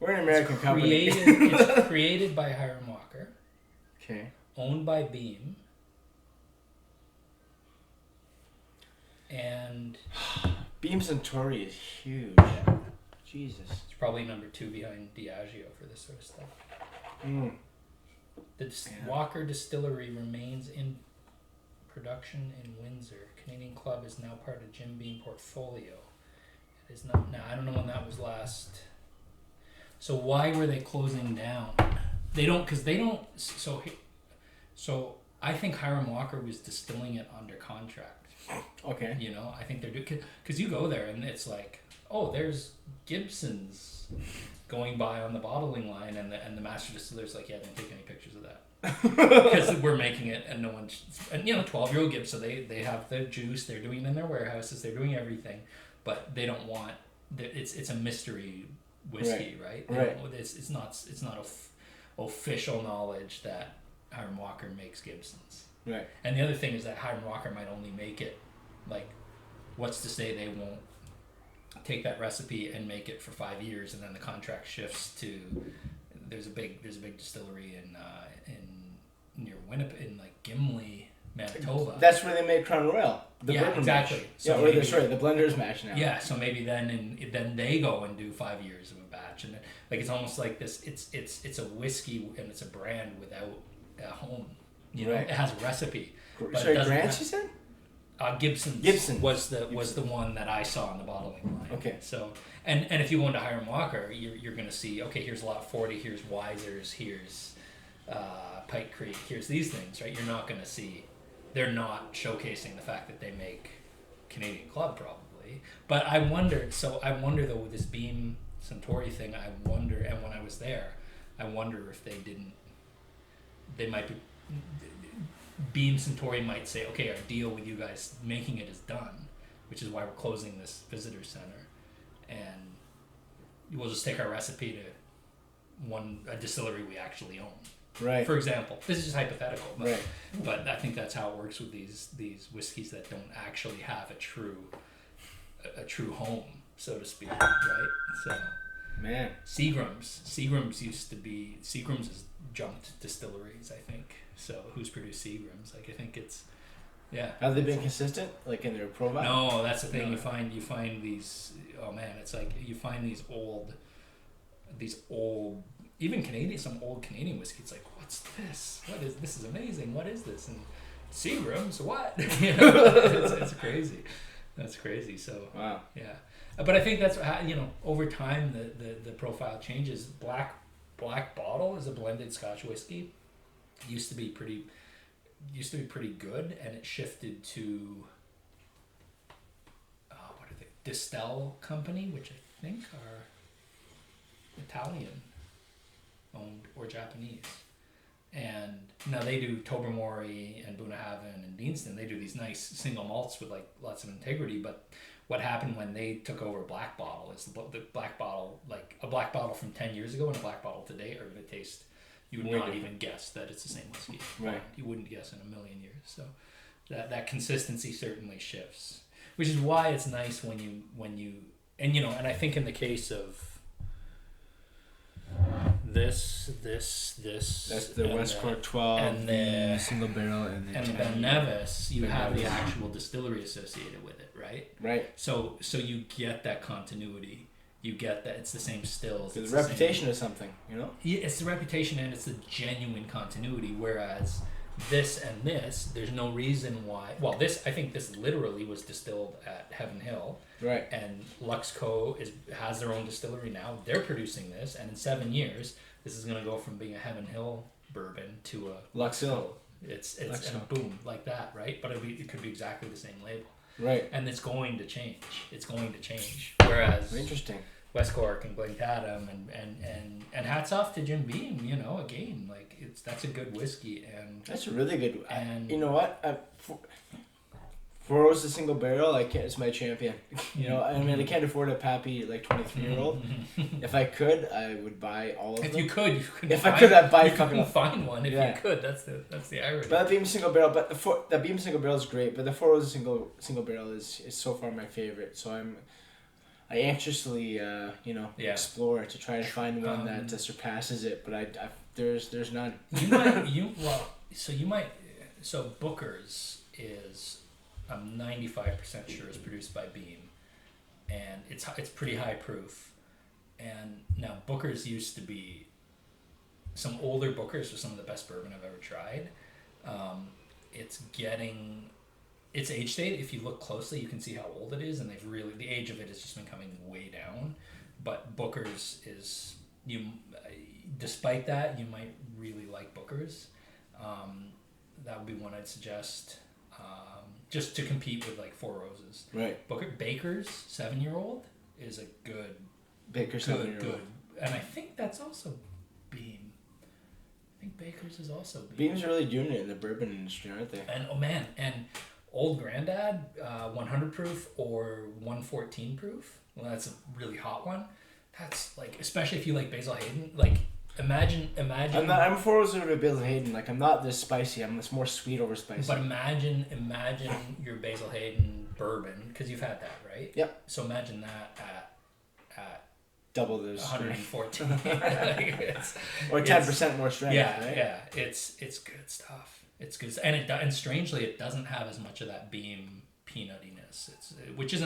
We're an American company. It's created by Hiram Walker. Okay. Owned by Beam. And Beam Suntory is huge. Yeah. Jesus. It's probably number 2 behind Diageo for this sort of stuff. The Walker Distillery remains in production in Windsor. Canadian Club is now part of Jim Beam portfolio. It is not now. I don't know when that was last. So why were they closing down? They don't. So I think Hiram Walker was distilling it under contract. Okay. You know, I think they're doing, because you go there and it's like, oh, there's Gibson's going by on the bottling line, and the master distiller's like, yeah, don't take any pictures of that. Because we're making it, and no one, and 12-year-old Gibbs, so they have the juice, they're doing it in their warehouses, they're doing everything, but they don't want, it's a mystery whiskey, right? Right. It's not official knowledge that Hiram Walker makes Gibsons. Right. And the other thing is that Hiram Walker might only make it, like, what's to say they won't take that recipe and make it for 5 years, and then the contract shifts to, there's a big distillery in near Winnipeg, in like Gimli, Manitoba. That's where they made Crown Royal. The bourbon exactly. Mash. So maybe, the blender's mash now. Yeah, so maybe then they go and do 5 years of a batch, and then, like, it's almost like this. It's a whiskey and it's a brand without a home. You know, Right. it has a recipe. But Sorry, Grant, you said? Gibson was the one that I saw on the bottling line. Okay. So and if you go into Hiram Walker, you're going to see, okay, here's Lot 40, here's Wiser's, here's Pike Creek, here's these things, right? You're not going to see. They're not showcasing the fact that they make Canadian Club, probably. But I wonder though, with this Beam Suntory thing, and when I was there, I wonder if they might be. Beam Suntory might say, okay, our deal with you guys making it is done, which is why we're closing this visitor center, and we'll just take our recipe to a distillery we actually own. Right. For example, this is just hypothetical, but, Right. but I think that's how it works with these whiskeys that don't actually have a true home, so to speak, right? So, Man. Seagram's has jumped distilleries, I think. So who's produced Seagram's? Like, I think it's, yeah. Have they been consistent, like in their profile? No, that's the thing. No. You find these. Oh man, it's like you find these old, even Canadian, some old Canadian whiskey. It's like, what's this? This is amazing. What is this? And Seagram's, what? It's crazy. That's crazy. So Wow. yeah, but I think that's how, over time the profile changes. Black Bottle is a blended Scotch whiskey. Used to be pretty good, and it shifted to what are they? Distell Company, which I think are Italian owned or Japanese. And now they do Tobermory and Bunnahabhain and Deanston. They do these nice single malts with like lots of integrity. But what happened when they took over Black Bottle is the Black Bottle, like a Black Bottle from 10 years ago and a Black Bottle today are going to taste. You would not even guess that it's the same whiskey. Right. You wouldn't guess in a million years. So that consistency certainly shifts, which is why it's nice when you and I think in the case of this That's the West Cork 12 and the single barrel and the Ben Nevis, you have the actual distillery associated with it, right? Right. So you get that continuity. You get that it's the same stills. It's the reputation of something, Yeah, it's the reputation and it's the genuine continuity. Whereas this and this, there's no reason why. Well, I think this literally was distilled at Heaven Hill. Right. And Luxco has their own distillery now. They're producing this, and in 7 years, this is going to go from being a Heaven Hill bourbon to a Lux Hill. It's Luxco. and boom, like that, right? But it could be exactly the same label. Right. And it's going to change. Whereas Interesting. West Cork and Glencaddam and hats off to Jim Beam, again, like that's a good whiskey, and That's a really good. And you know what? For Rose a single barrel, it's my champion. I mean, I can't afford a pappy 23-year-old. If I could, I would buy all of them. If you could I'd buy you fucking. couldn't find one. If Yeah. you could, that's the irony. But that Beam single barrel, the Beam single barrel is great. But the Four Roses single barrel is so far my favorite. So I anxiously explore to try to find one that surpasses it. But there's none. So Booker's is, I'm 95% sure is produced by Beam, and it's pretty high proof. And now Booker's used to be, some older Booker's was some of the best bourbon I've ever tried. Its age state, if you look closely, you can see how old it is, and the age of it has just been coming way down. But Booker's is, despite that, you might really like Booker's. That would be one I'd suggest. just to compete with like Four Roses. Right. Baker's 7-year-old is a good. Baker's 7-year-old. Good. And I think that's also Beam. I think Baker's is also Beam. Beam's really doing it in the bourbon industry, aren't they? And and Old Grandad, 100 proof or 114 proof. Well, that's a really hot one. That's like, especially if you like Basil Hayden. Like, imagine. I'm a Four Roses of Basil Hayden. Like, I'm not this spicy. I'm this more sweet over spicy. But imagine your Basil Hayden bourbon, because you've had that, right? Yep. So imagine that at double those 114. Or 10% more strength. Yeah, right? yeah. It's good stuff. It's good, and strangely, it doesn't have as much of that Beam peanuttiness. Which is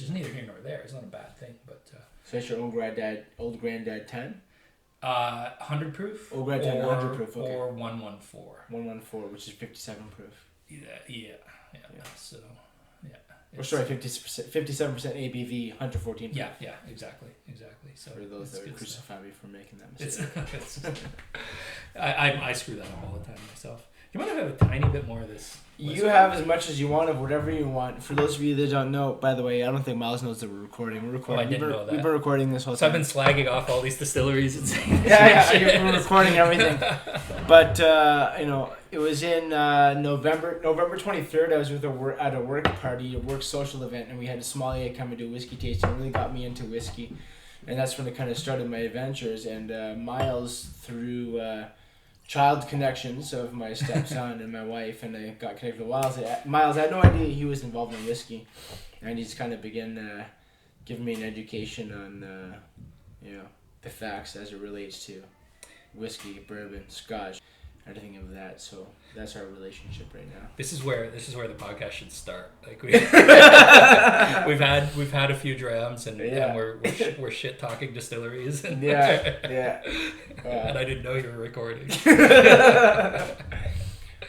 neither here nor there. It's not a bad thing, but. So that's your old granddad 10. 100 proof. Old granddad 100 proof. Okay. Or 114. 114, which is 57 proof. Yeah. So. Or sorry, 57% ABV, 114 proof. Yeah, exactly. So for those that would crucify me for making that mistake. I screw that up all the time myself. You might have a tiny bit more of this. You have as much as you want of whatever you want. For those of you that don't know, by the way, I don't think Miles knows that we're recording. We're recording. Oh, I didn't know that. We've been recording this whole time. So I've been slagging off all these distilleries and saying we're recording everything. But it was in November 23rd. I was at a work party, a work social event, and we had a sommelier come and do a whiskey tasting. It really got me into whiskey, and that's when it kind of started my adventures. And Miles through child connections of my stepson and my wife, and I got connected with Miles. I had no idea he was involved in whiskey, and he's kind of began giving me an education on the facts as it relates to whiskey, bourbon, scotch, everything of that. So that's our relationship right now. This is where the podcast should start. Like we've had a few drams and we're shit talking distilleries and yeah. and I didn't know you were recording.